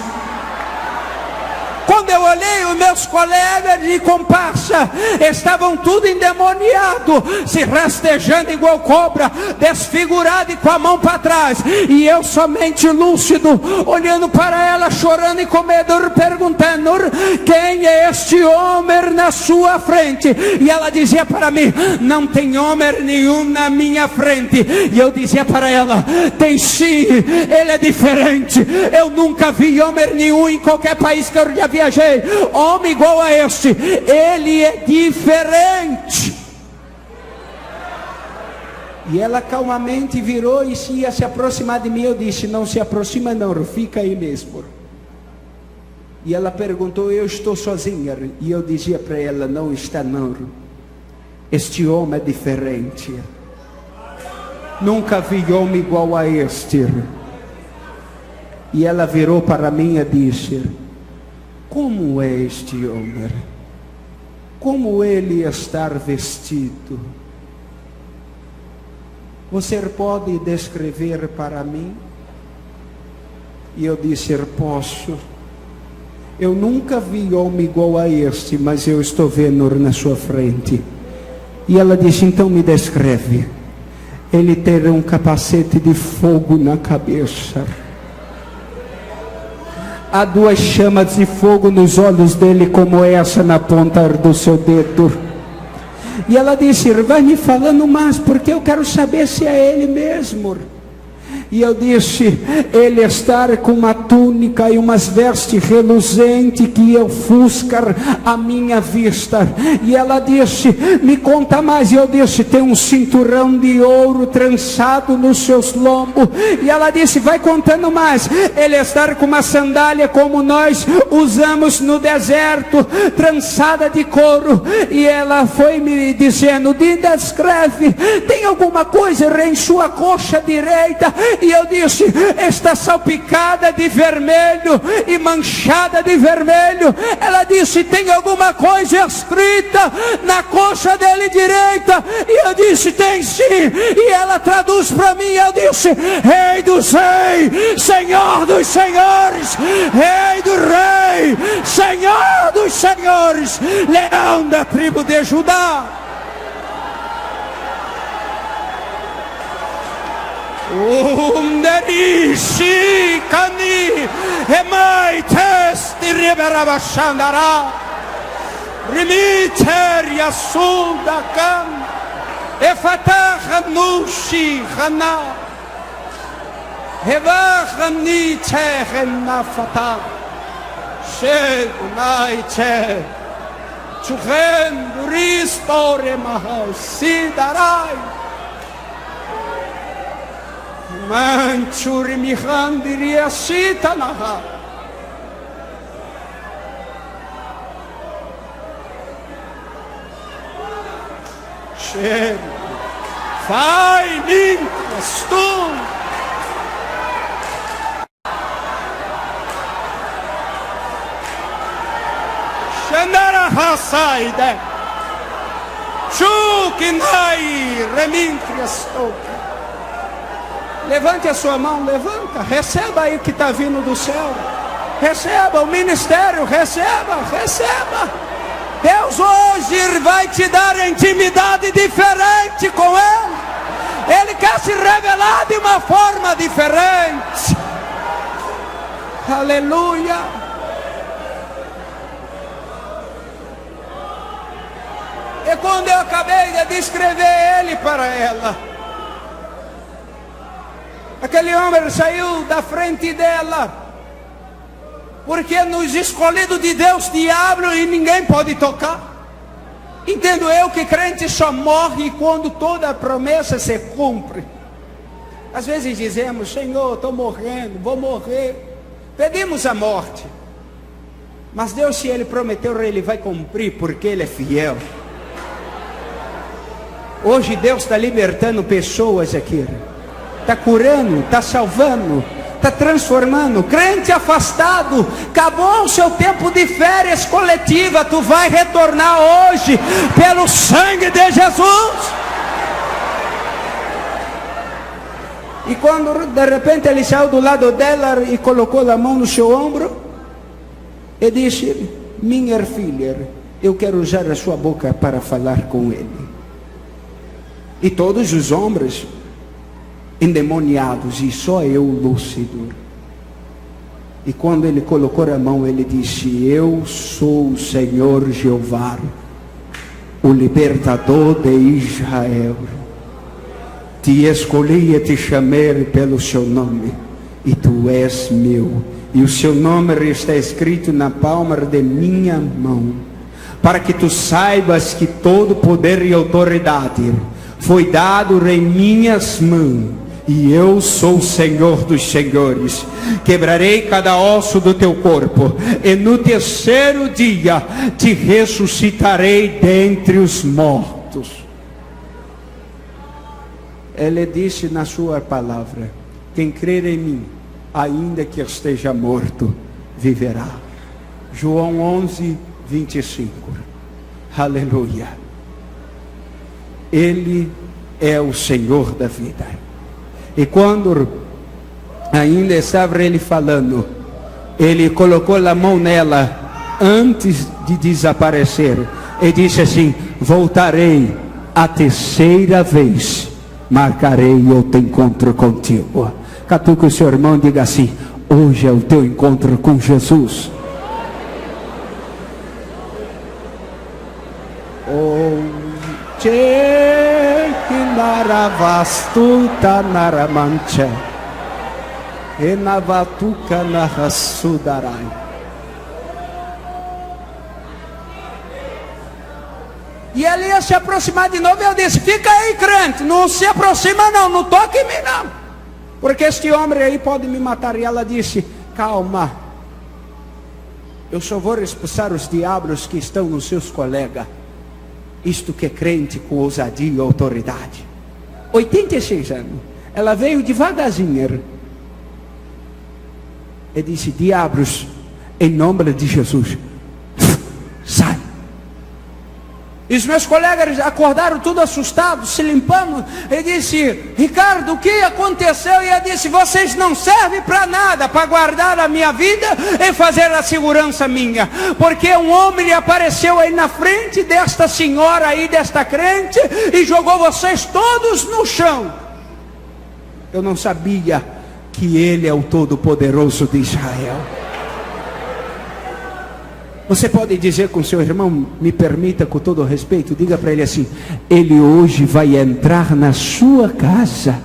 Quando eu olhei, os meus colegas de comparsa estavam tudo endemoniados, se rastejando igual cobra, desfigurado e com a mão para trás. E eu somente lúcido, olhando para ela, chorando e com medo, perguntando: quem é este homem na sua frente? E ela dizia para mim: não tem homem nenhum na minha frente. E eu dizia para ela: tem sim, ele é diferente. Eu nunca vi homem nenhum em qualquer país que eu já viajei, homem igual a este. Ele é diferente. E ela calmamente virou e ia se aproximar de mim. Eu disse: não se aproxima não, fica aí mesmo. E ela perguntou: eu estou sozinha? E eu dizia para ela: não está não, este homem é diferente. Nunca vi homem igual a este. E ela virou para mim e disse: como é este homem? Como ele está vestido? Você pode descrever para mim? E eu disse: posso. Eu nunca vi homem igual a este, mas eu estou vendo na sua frente. E ela disse: então me descreve. Ele tem um capacete de fogo na cabeça. Há duas chamas de fogo nos olhos dele, como essa na ponta do seu dedo. E ela disse: vai me falando mais, porque eu quero saber se é ele mesmo. E eu disse: ele está com uma túnica e umas vestes reluzentes que ofuscam a minha vista. E ela disse: me conta mais. E eu disse: tem um cinturão de ouro trançado nos seus lombos. E ela disse: vai contando mais. Ele está com uma sandália como nós usamos no deserto, trançada de couro. E ela foi me dizendo: descreve, tem alguma coisa em sua coxa direita? E eu disse: está salpicada de vermelho e manchada de vermelho. Ela disse: tem alguma coisa escrita na coxa dele direita? E eu disse: tem sim. E ela traduz para mim. Eu disse: Rei dos reis, Senhor dos senhores, Rei do rei, Senhor dos senhores, Leão da tribo de Judá. Umderishi kani emai testi riberabashandara rimiter yasuda kan efatah nushi khana hevachni chehna fatah shed nai che chuchen ristore mahasidarai Manchuri mihandiria sitanaha. Shem. Fai ninkastum. Shandara hasaide. Chukinai remintriastum. Levante a sua mão, levanta, receba aí o que está vindo do céu. Receba o ministério, receba. Deus hoje vai te dar intimidade diferente com Ele. Ele quer se revelar de uma forma diferente. Aleluia. E quando eu acabei de descrever Ele para ela, aquele homem saiu da frente dela, porque nos escolhidos de Deus, diabo e ninguém pode tocar. Entendo eu que crente só morre quando toda a promessa se cumpre. Às vezes dizemos: Senhor, estou morrendo, vou morrer. Pedimos a morte. Mas Deus, se Ele prometeu, Ele vai cumprir, porque Ele é fiel. Hoje Deus está libertando pessoas aqui. Está curando, está salvando, está transformando. Crente afastado, acabou o seu tempo de férias coletiva, tu vai retornar hoje, pelo sangue de Jesus. E quando de repente ele saiu do lado dela e colocou a mão no seu ombro, e disse: minha filha, eu quero usar a sua boca para falar com ele. E todos os homens endemoniados, e só eu lúcido. E quando ele colocou a mão, ele disse: eu sou o Senhor Jeová, o libertador de Israel. Te escolhi e te chamei pelo seu nome, e tu és meu, e o seu nome está escrito na palma de minha mão, para que tu saibas que todo poder e autoridade foi dado em minhas mãos, e eu sou o Senhor dos senhores. Quebrarei cada osso do teu corpo, e no terceiro dia te ressuscitarei dentre os mortos. Ele disse na sua palavra: quem crer em mim, ainda que esteja morto, viverá. João 11, 25. Aleluia. Ele é o Senhor da vida. E quando ainda estava ele falando, ele colocou a mão nela antes de desaparecer e disse assim: voltarei a terceira vez, marcarei outro encontro contigo. Catuque o seu irmão e diga assim: hoje é o teu encontro com Jesus. Naravastuta naramanche, enavatuka narasudarai. E ele ia se aproximar de novo, e eu disse: fica aí, crente, não se aproxima não, não toque em mim não, porque este homem aí pode me matar. E ela disse: calma, eu só vou expulsar os diabos que estão nos seus colegas. Isto que é crente com ousadia e autoridade. 86 anos. Ela veio devagarzinho e disse: diabos, em nome de Jesus, sai. E os meus colegas acordaram tudo assustados, se limpando. E disse: Ricardo, o que aconteceu? E eu disse: vocês não servem para nada, para guardar a minha vida e fazer a segurança minha. Porque um homem apareceu aí na frente desta senhora aí, desta crente, e jogou vocês todos no chão. Eu não sabia que ele é o Todo-Poderoso de Israel. Você pode dizer com seu irmão, me permita com todo respeito, diga para ele assim: ele hoje vai entrar na sua casa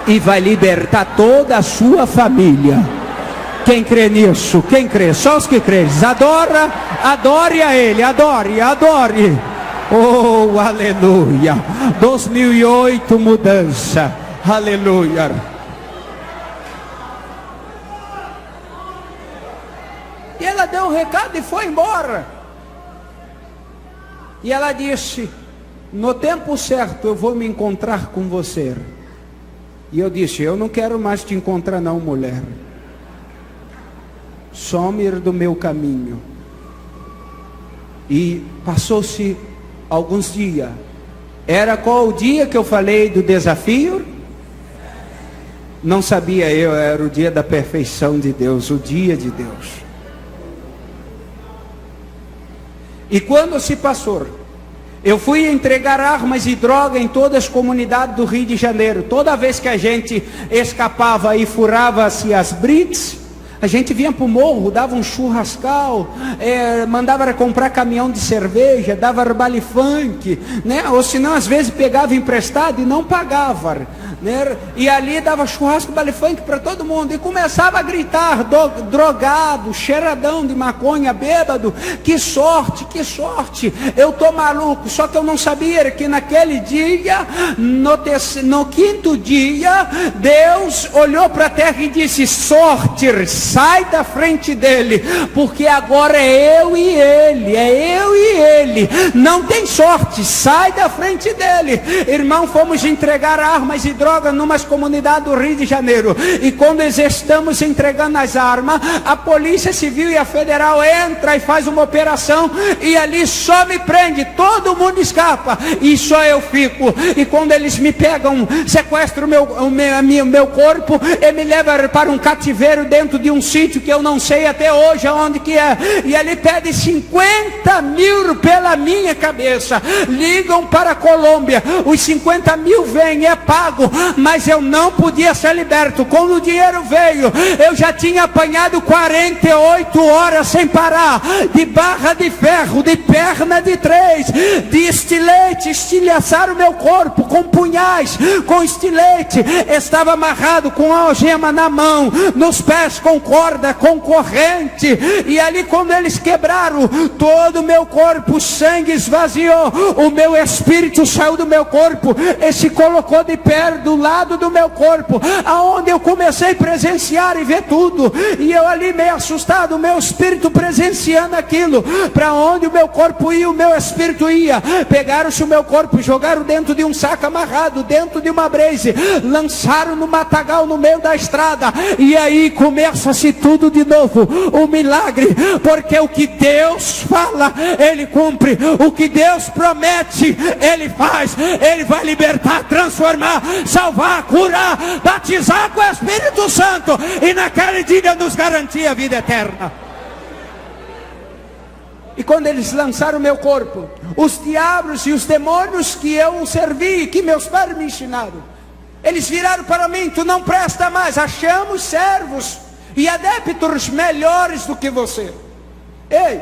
e vai libertar toda a sua família. Quem crê nisso? Quem crê? Só os que creem. Adore a ele, adore. Oh, aleluia. 2008 mudança. Aleluia. E ela deu um recado e foi embora. E ela disse: no tempo certo eu vou me encontrar com você. E eu disse: eu não quero mais te encontrar não, mulher. Some do meu caminho. E passou-se alguns dias. Era qual o dia que eu falei do desafio? Não sabia eu, era o dia da perfeição de Deus, o dia de Deus. E quando se passou, eu fui entregar armas e droga em todas as comunidades do Rio de Janeiro. Toda vez que a gente escapava e furava-se as brits, a gente vinha para o morro, dava um churrascal, mandava comprar caminhão de cerveja, dava baile funk, né? Ou senão às vezes pegava emprestado e não pagava, né? E ali dava churrasco, baile funk para todo mundo. E começava a gritar, drogado, cheiradão de maconha, bêbado: que sorte, eu tô maluco. Só que eu não sabia que naquele dia, no quinto dia, Deus olhou para a terra e disse: sorte, sai da frente dele, porque agora é eu e ele, não tem sorte, sai da frente dele. Irmão, fomos entregar armas e droga numa comunidades do Rio de Janeiro. E quando eles estamos entregando as armas, a Polícia Civil e a Federal entra e faz uma operação, e ali só me prende, todo mundo escapa, e só eu fico. E quando eles me pegam, sequestram o meu corpo, e me levam para um cativeiro dentro de um sítio que eu não sei até hoje aonde que é, e ali pede 50 mil pela minha cabeça. Ligam para a Colômbia, os 50 mil vêm, é pago, mas eu não podia ser liberto. Quando o dinheiro veio, eu já tinha apanhado 48 horas sem parar, de barra de ferro, de perna de 3, de estilete, estilhaçaram o meu corpo com punhais, com estilete, estava amarrado com a algema na mão, nos pés com corda, com corrente, e ali quando eles quebraram todo o meu corpo, o sangue esvaziou, o meu espírito saiu do meu corpo e se colocou de pé do lado do meu corpo, aonde eu comecei a presenciar e ver tudo, e eu ali meio assustado, o meu espírito presenciando aquilo, para onde o meu corpo ia, o meu espírito ia. Pegaram-se o meu corpo, jogaram dentro de um saco amarrado, dentro de uma brace, lançaram no matagal no meio da estrada, e aí começa-se tudo de novo, o milagre, porque o que Deus fala, Ele cumpre, o que Deus promete, Ele faz. Ele vai libertar, transformar, salvar, curar, batizar com o Espírito Santo, e naquele dia nos garantir a vida eterna. E quando eles lançaram o meu corpo, os diabos e os demônios que eu servi, que meus pais me ensinaram, eles viraram para mim: tu não presta mais, achamos servos e adeptos melhores do que você. Ei,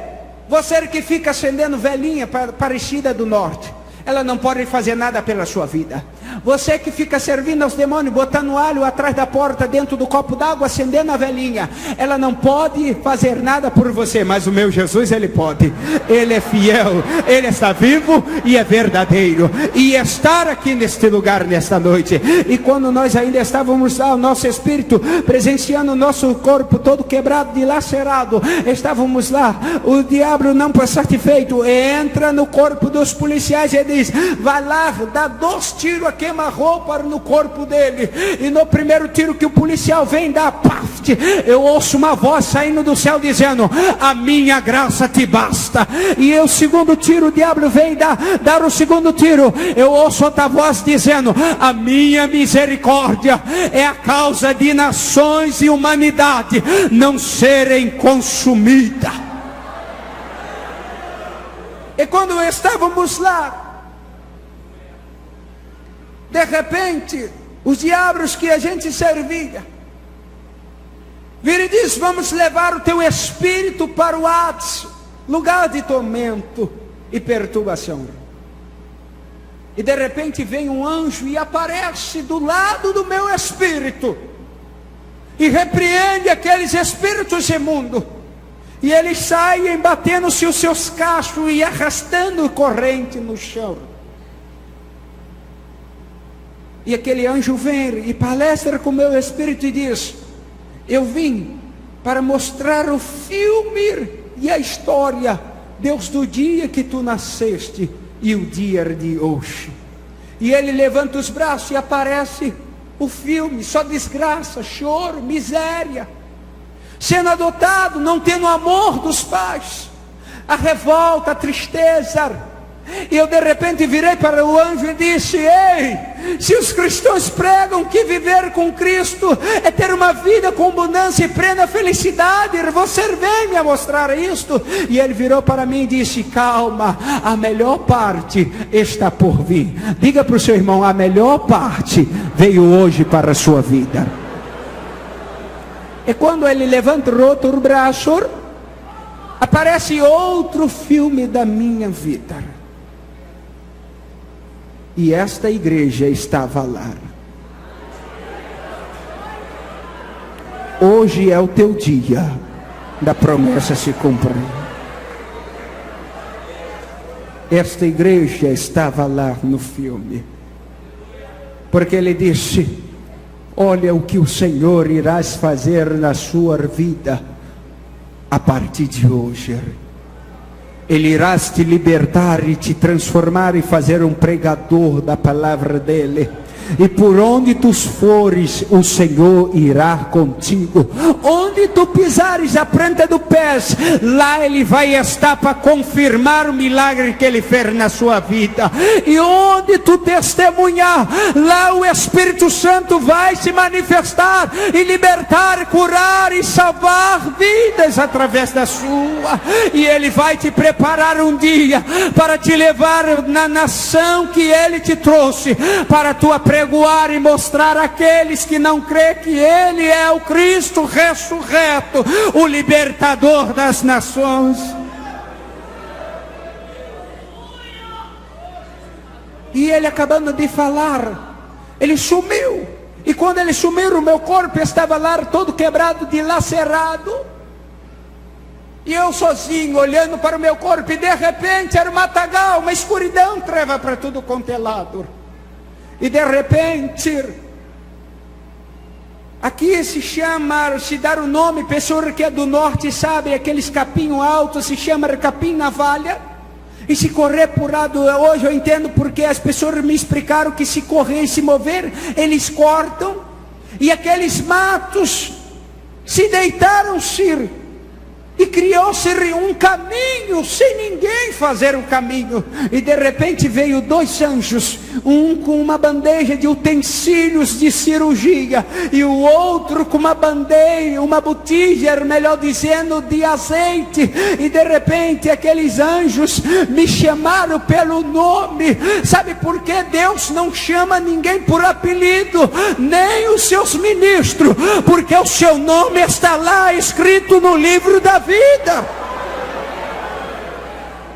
você que fica acendendo velhinha para Aparecida do Norte, ela não pode fazer nada pela sua vida. Você que fica servindo aos demônios, botando alho atrás da porta, dentro do copo d'água, acendendo a velhinha, ela não pode fazer nada por você, mas o meu Jesus, Ele pode. Ele é fiel, Ele está vivo e é verdadeiro, e estar aqui neste lugar, nesta noite. E quando nós ainda estávamos lá, o nosso espírito presenciando o nosso corpo todo quebrado, dilacerado, estávamos lá, o diabo não por satisfeito, entra no corpo dos policiais e diz: vai lá, dá 2 tiros a queima-roupa no corpo dele. E no primeiro tiro que o policial vem dar, paf, eu ouço uma voz saindo do céu dizendo: a minha graça te basta. E o segundo tiro, o diabo vem dar o segundo tiro, eu ouço outra voz dizendo: a minha misericórdia é a causa de nações e humanidade não serem consumidas. E quando estávamos lá, de repente, os diabos que a gente servia vira e diz: vamos levar o teu espírito para o Hades, lugar de tormento e perturbação. E de repente vem um anjo e aparece do lado do meu espírito e repreende aqueles espíritos imundos. E eles saem batendo-se os seus cachos e arrastando corrente no chão. E aquele anjo vem e palestra com o meu espírito e diz: eu vim para mostrar o filme e a história, Deus, do dia que tu nasceste e o dia de hoje. E ele levanta os braços e aparece o filme, só desgraça, choro, miséria, sendo adotado, não tendo o amor dos pais, a revolta, a tristeza. E eu de repente virei para o anjo e disse: ei, se os cristãos pregam que viver com Cristo é ter uma vida com abundância e plena felicidade, você vem me mostrar isto? E ele virou para mim e disse: calma, a melhor parte está por vir. Diga para o seu irmão: a melhor parte veio hoje para a sua vida. E quando ele levanta o outro braço, aparece outro filme da minha vida. E esta igreja estava lá. Hoje é o teu dia da promessa se cumprir. Esta igreja estava lá no filme. Porque ele disse: olha o que o Senhor irás fazer na sua vida a partir de hoje. Ele irá te libertar e te transformar e fazer um pregador da palavra dele. e por onde tu fores, o Senhor irá contigo. Onde tu pisares a planta do pé, lá Ele vai estar para confirmar o milagre que Ele fez na sua vida. E onde tu testemunhar, lá o Espírito Santo vai se manifestar e libertar, curar e salvar vidas através da sua. E Ele vai te preparar um dia para te levar na nação que Ele te trouxe, para tu apregoar e mostrar àqueles que não crê que Ele é o Cristo ressurreto, o libertador das nações. E Ele, acabando de falar, Ele sumiu. E quando Ele sumiu, o meu corpo estava lá todo quebrado, dilacerado. E eu sozinho, olhando para o meu corpo, e de repente era um matagal, uma escuridão, treva para tudo quanto é lado. E de repente, aqui se dar o nome, pessoa que é do norte sabe, aqueles capinhos altos, se chama capim navalha. E se correr por lado, hoje eu entendo porque as pessoas me explicaram que se correr e se mover, eles cortam. E aqueles matos se deitaram-se. E criou-se um caminho, sem ninguém fazer um caminho. E de repente veio 2 anjos, um com uma bandeja de utensílios de cirurgia, e o outro com uma bandeja, uma botija, melhor dizendo, de azeite. E de repente aqueles anjos me chamaram pelo nome. Sabe por que Deus não chama ninguém por apelido, nem os seus ministros? Porque o seu nome está lá escrito no livro da vida.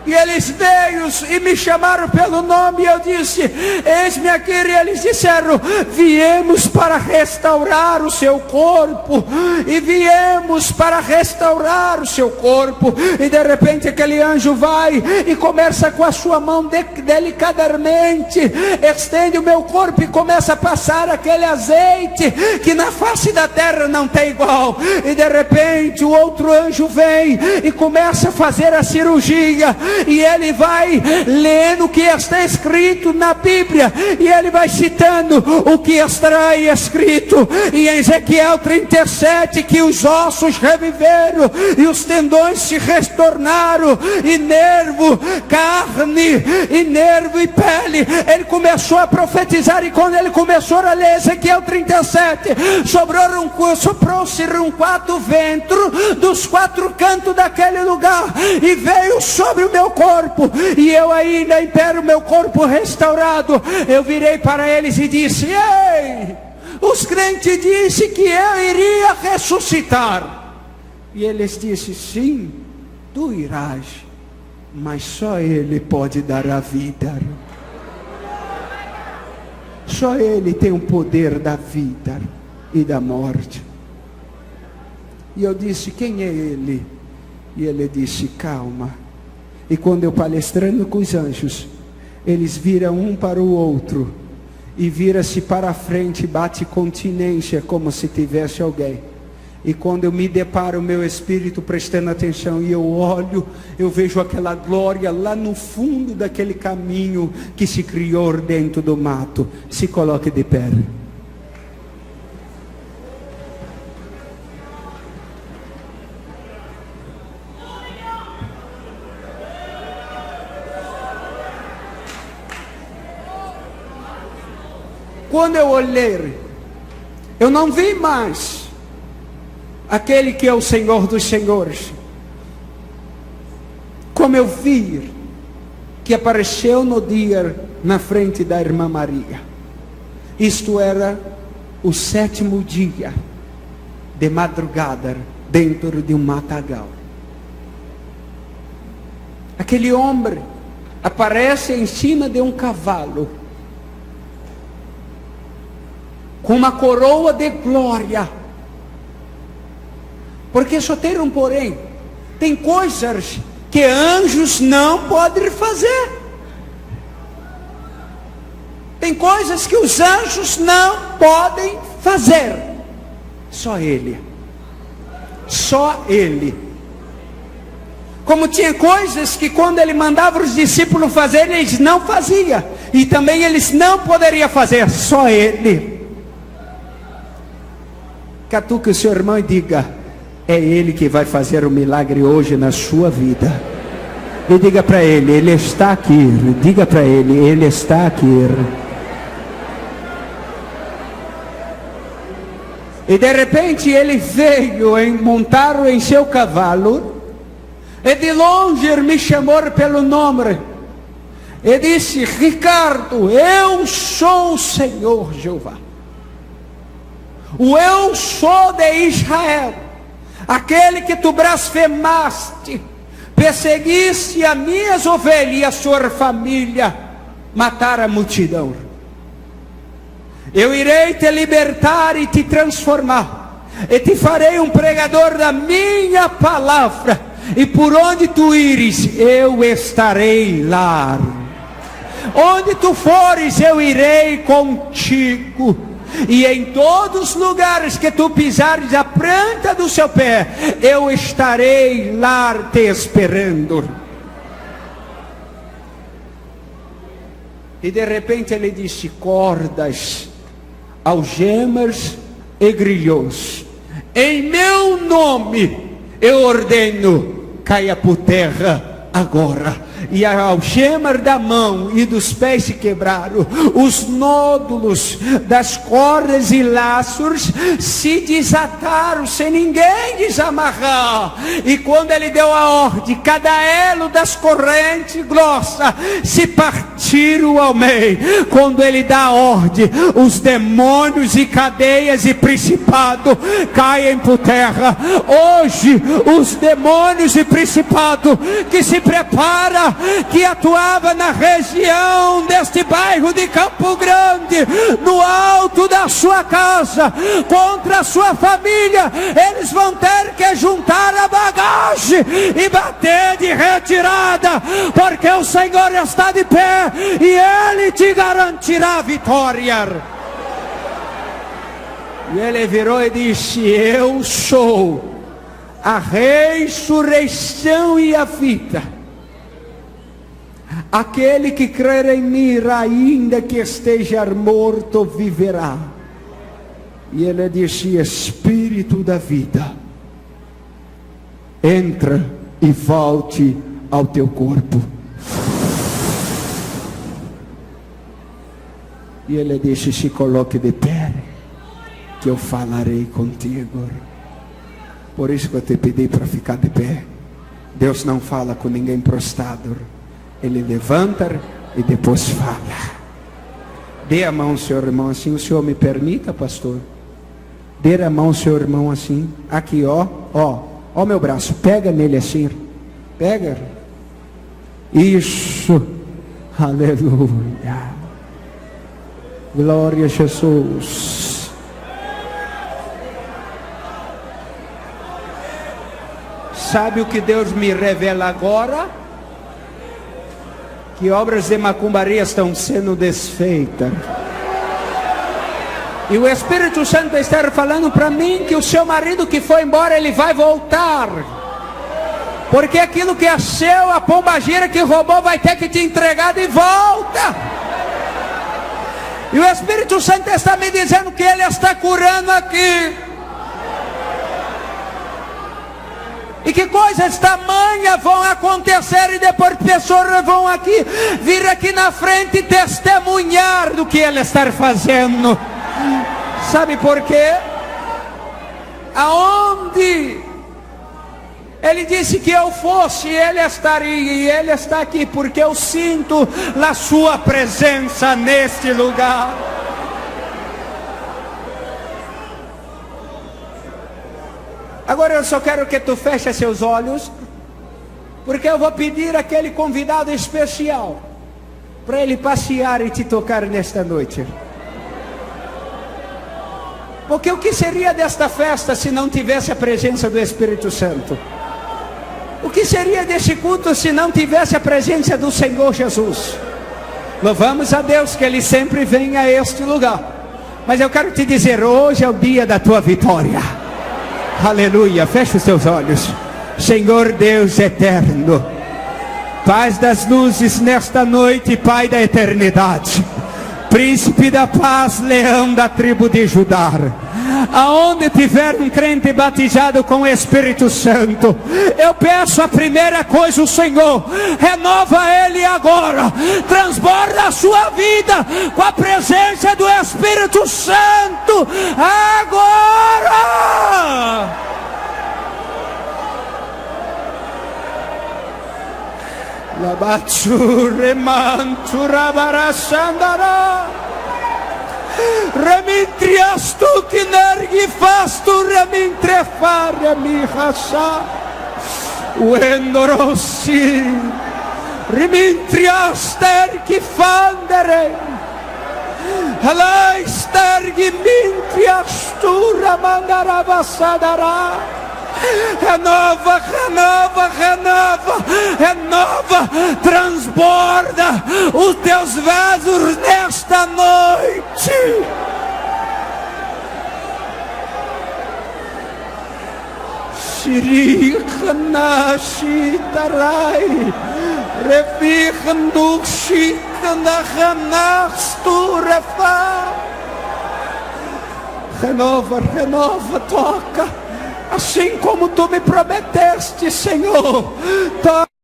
E eles veio e me chamaram pelo nome, e eu disse: eis-me aqui. E eles disseram: viemos para restaurar o seu corpo, e viemos para restaurar o seu corpo. E de repente aquele anjo vai e começa com a sua mão delicadamente, estende o meu corpo e começa a passar aquele azeite que na face da terra não tem igual. E de repente o outro anjo vem e começa a fazer a cirurgia. E ele vai lendo o que está escrito na Bíblia, e ele vai citando o que está escrito em Ezequiel 37, que os ossos reviveram e os tendões se retornaram, e nervo, carne, e nervo e pele. Ele começou a profetizar, e quando ele começou a ler Ezequiel 37, soprou-se um 4 ventos dos 4 cantos daquele lugar, e veio sobre o meu corpo, e eu ainda em pé, o meu corpo restaurado. Eu virei para eles e disse: ei, os crentes disseram que eu iria ressuscitar. E eles disseram: sim, tu irás, mas só Ele pode dar a vida. Só Ele tem o poder da vida e da morte. E eu disse: quem é Ele? E ele disse: calma. E quando eu palestrando com os anjos, eles viram um para o outro, e vira-se para a frente, bate continência como se tivesse alguém. E quando eu me deparo, o meu espírito prestando atenção, e eu olho, eu vejo aquela glória lá no fundo daquele caminho que se criou dentro do mato. Se coloque de pé. Quando eu olhei, eu não vi mais aquele que é o Senhor dos Senhores, como eu vi que apareceu no dia na frente da irmã Maria. Isto era o 7º dia, de madrugada, dentro de um matagal. Aquele homem aparece em cima de um cavalo, com uma coroa de glória. Porque só tem um porém: tem coisas que anjos não podem fazer. Tem coisas que os anjos não podem fazer. Só Ele. Só Ele. Como tinha coisas que quando Ele mandava os discípulos fazer, eles não faziam. E também eles não poderiam fazer, só Ele. Catuque o seu irmão e diga: é Ele que vai fazer o milagre hoje na sua vida. E diga para Ele: Ele está aqui. Diga para Ele: Ele está aqui. E de repente ele veio montado em seu cavalo, e de longe ele me chamou pelo nome, e disse: Ricardo, eu sou o Senhor Jeová, o eu sou de Israel, aquele que tu blasfemaste, perseguiste as minhas ovelhas e a sua família, matar a multidão. Eu irei te libertar e te transformar, e te farei um pregador da minha palavra, e por onde tu ires, eu estarei lá. Onde tu fores, eu irei contigo, e em todos os lugares que tu pisares a planta do seu pé, eu estarei lá te esperando. E de repente ele disse: cordas, algemas e grilhões, em meu nome eu ordeno, caia por terra agora. E as algemas da mão e dos pés se quebraram, os nódulos das cordas e laços se desataram sem ninguém desamarrar. E quando ele deu a ordem, cada elo das correntes grossas se partiram ao meio. Quando ele dá a ordem, os demônios e cadeias e principados caem por terra. Hoje os demônios e principados que se preparam, que atuava na região deste bairro de Campo Grande, no alto da sua casa, contra a sua família, eles vão ter que juntar a bagagem e bater de retirada, porque o Senhor está de pé e Ele te garantirá a vitória. E ele virou e disse: eu sou a ressurreição e a vida. Aquele que crer em mim, ainda que esteja morto, viverá. E ele disse: Espírito da vida, entra e volte ao teu corpo. E ele disse: se coloque de pé, que eu falarei contigo. Por isso que eu te pedi para ficar de pé. Deus não fala com ninguém prostrado. Ele levanta e depois fala. Dê a mão ao seu irmão assim. O senhor me permita, pastor? Dê a mão ao seu irmão assim. Aqui, ó. Ó meu braço. Pega nele assim. Pega. Isso. Aleluia. Glória a Jesus. Sabe o que Deus me revela agora? Que obras de macumbaria estão sendo desfeitas. E o Espírito Santo está falando para mim que o seu marido que foi embora, ele vai voltar. Porque aquilo que é seu, a pombagira que roubou, vai ter que te entregar de volta. E o Espírito Santo está me dizendo que Ele está curando aqui. E que coisas tamanhas vão acontecer, e depois pessoas vão aqui, vir aqui na frente testemunhar do que Ele está fazendo. Sabe por quê? Aonde Ele disse que eu fosse, Ele estaria, e Ele está aqui, porque eu sinto a sua presença neste lugar. Agora eu só quero que tu feche seus olhos, porque eu vou pedir aquele convidado especial para ele passear e te tocar nesta noite. Porque o que seria desta festa se não tivesse a presença do Espírito Santo? O que seria deste culto se não tivesse a presença do Senhor Jesus? Louvamos a Deus que Ele sempre vem a este lugar. Mas eu quero te dizer, hoje é o dia da tua vitória. Aleluia, feche os teus olhos. Senhor Deus eterno, Paz das luzes nesta noite, Pai da eternidade, Príncipe da paz, leão da tribo de Judá. Aonde tiver um crente batizado com o Espírito Santo, eu peço a primeira coisa, o Senhor, renova ele agora, transborda a sua vida com a presença do Espírito Santo, agora! Labatsure mantura barasandara. Remintrias tu que nergi fastu remintrefare mi hasa. Uendorossi. Remintrias tergi fandere. Halai stergi mintrias tu ramandara basadara. Renova, renova, renova, renova, transborda os teus vasos nesta noite. Shirikana shitarai, revichnu shikana hanastu refa. Renova, renova, toca. Assim como tu me prometeste, Senhor,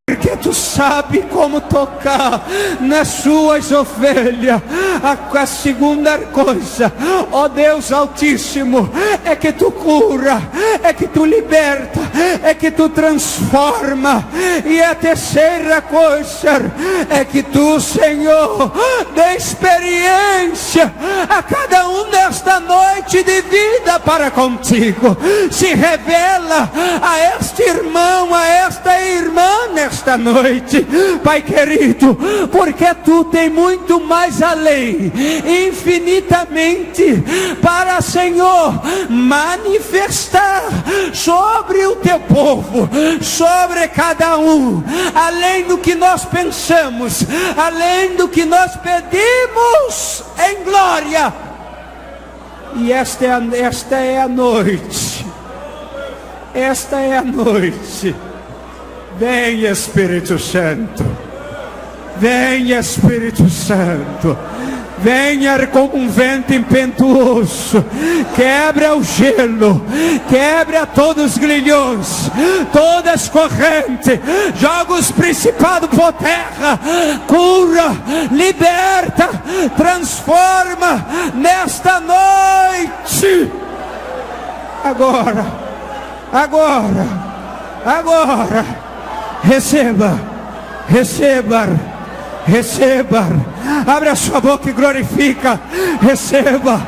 porque tu sabe como tocar nas suas ovelhas. A segunda coisa, ó Deus Altíssimo, é que tu cura, é que tu liberta, é que tu transforma. E a terceira coisa é que tu, Senhor, dê experiência a cada um nesta noite de vida para contigo. Se revela a este irmão, a esta irmã nesta noite, Pai querido, porque tu tem muito mais além, infinitamente, para, Senhor, manifestar sobre o teu povo, sobre cada um, além do que nós pensamos, além do que nós pedimos em glória. E esta é a noite. Esta é a noite. Vem, Espírito Santo. Vem, Espírito Santo. Venha como um vento impetuoso, quebra o gelo, quebra todos os grilhões, todas as correntes, joga os principados por terra, cura, liberta, transforma nesta noite. Agora, agora, agora, receba, receba, receba. Abre a sua boca e glorifica. Receba,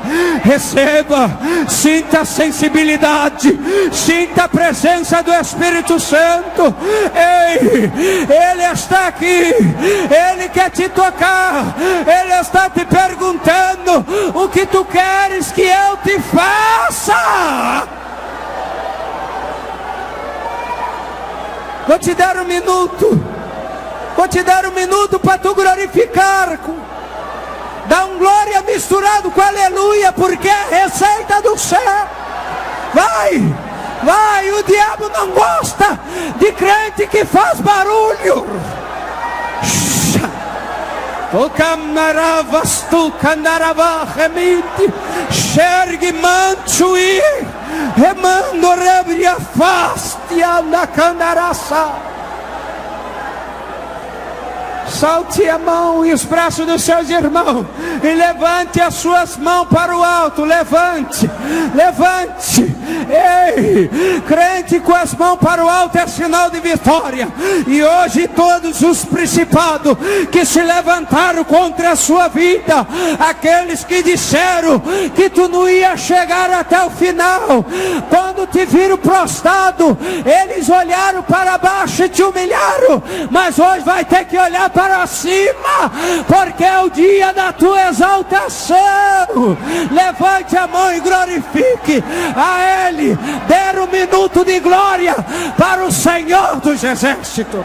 receba. Sinta a sensibilidade, sinta a presença do Espírito Santo. Ei, Ele está aqui, Ele quer te tocar, Ele está te perguntando: o que tu queres que eu te faça? Vou te dar um minuto. Vou te dar um minuto para tu glorificar. Dá um glória misturado com aleluia, porque é a receita do céu. Vai, vai, o diabo não gosta de crente que faz barulho. O camaravas tu candarava remite, xergue manchuí, remando rebria fastia na candaraça. Solte a mão e os braços dos seus irmãos e levante as suas mãos para o alto. Levante, levante. Ei, crente com as mãos para o alto é sinal de vitória. E hoje todos os principados que se levantaram contra a sua vida, aqueles que disseram que tu não ia chegar até o final, quando te viram prostrado, eles olharam para baixo e te humilharam, mas hoje vai ter que olhar para cima, porque é o dia da tua exaltação. Levante a mão e glorifique a Ele. Dê um minuto de glória para o Senhor dos Exércitos.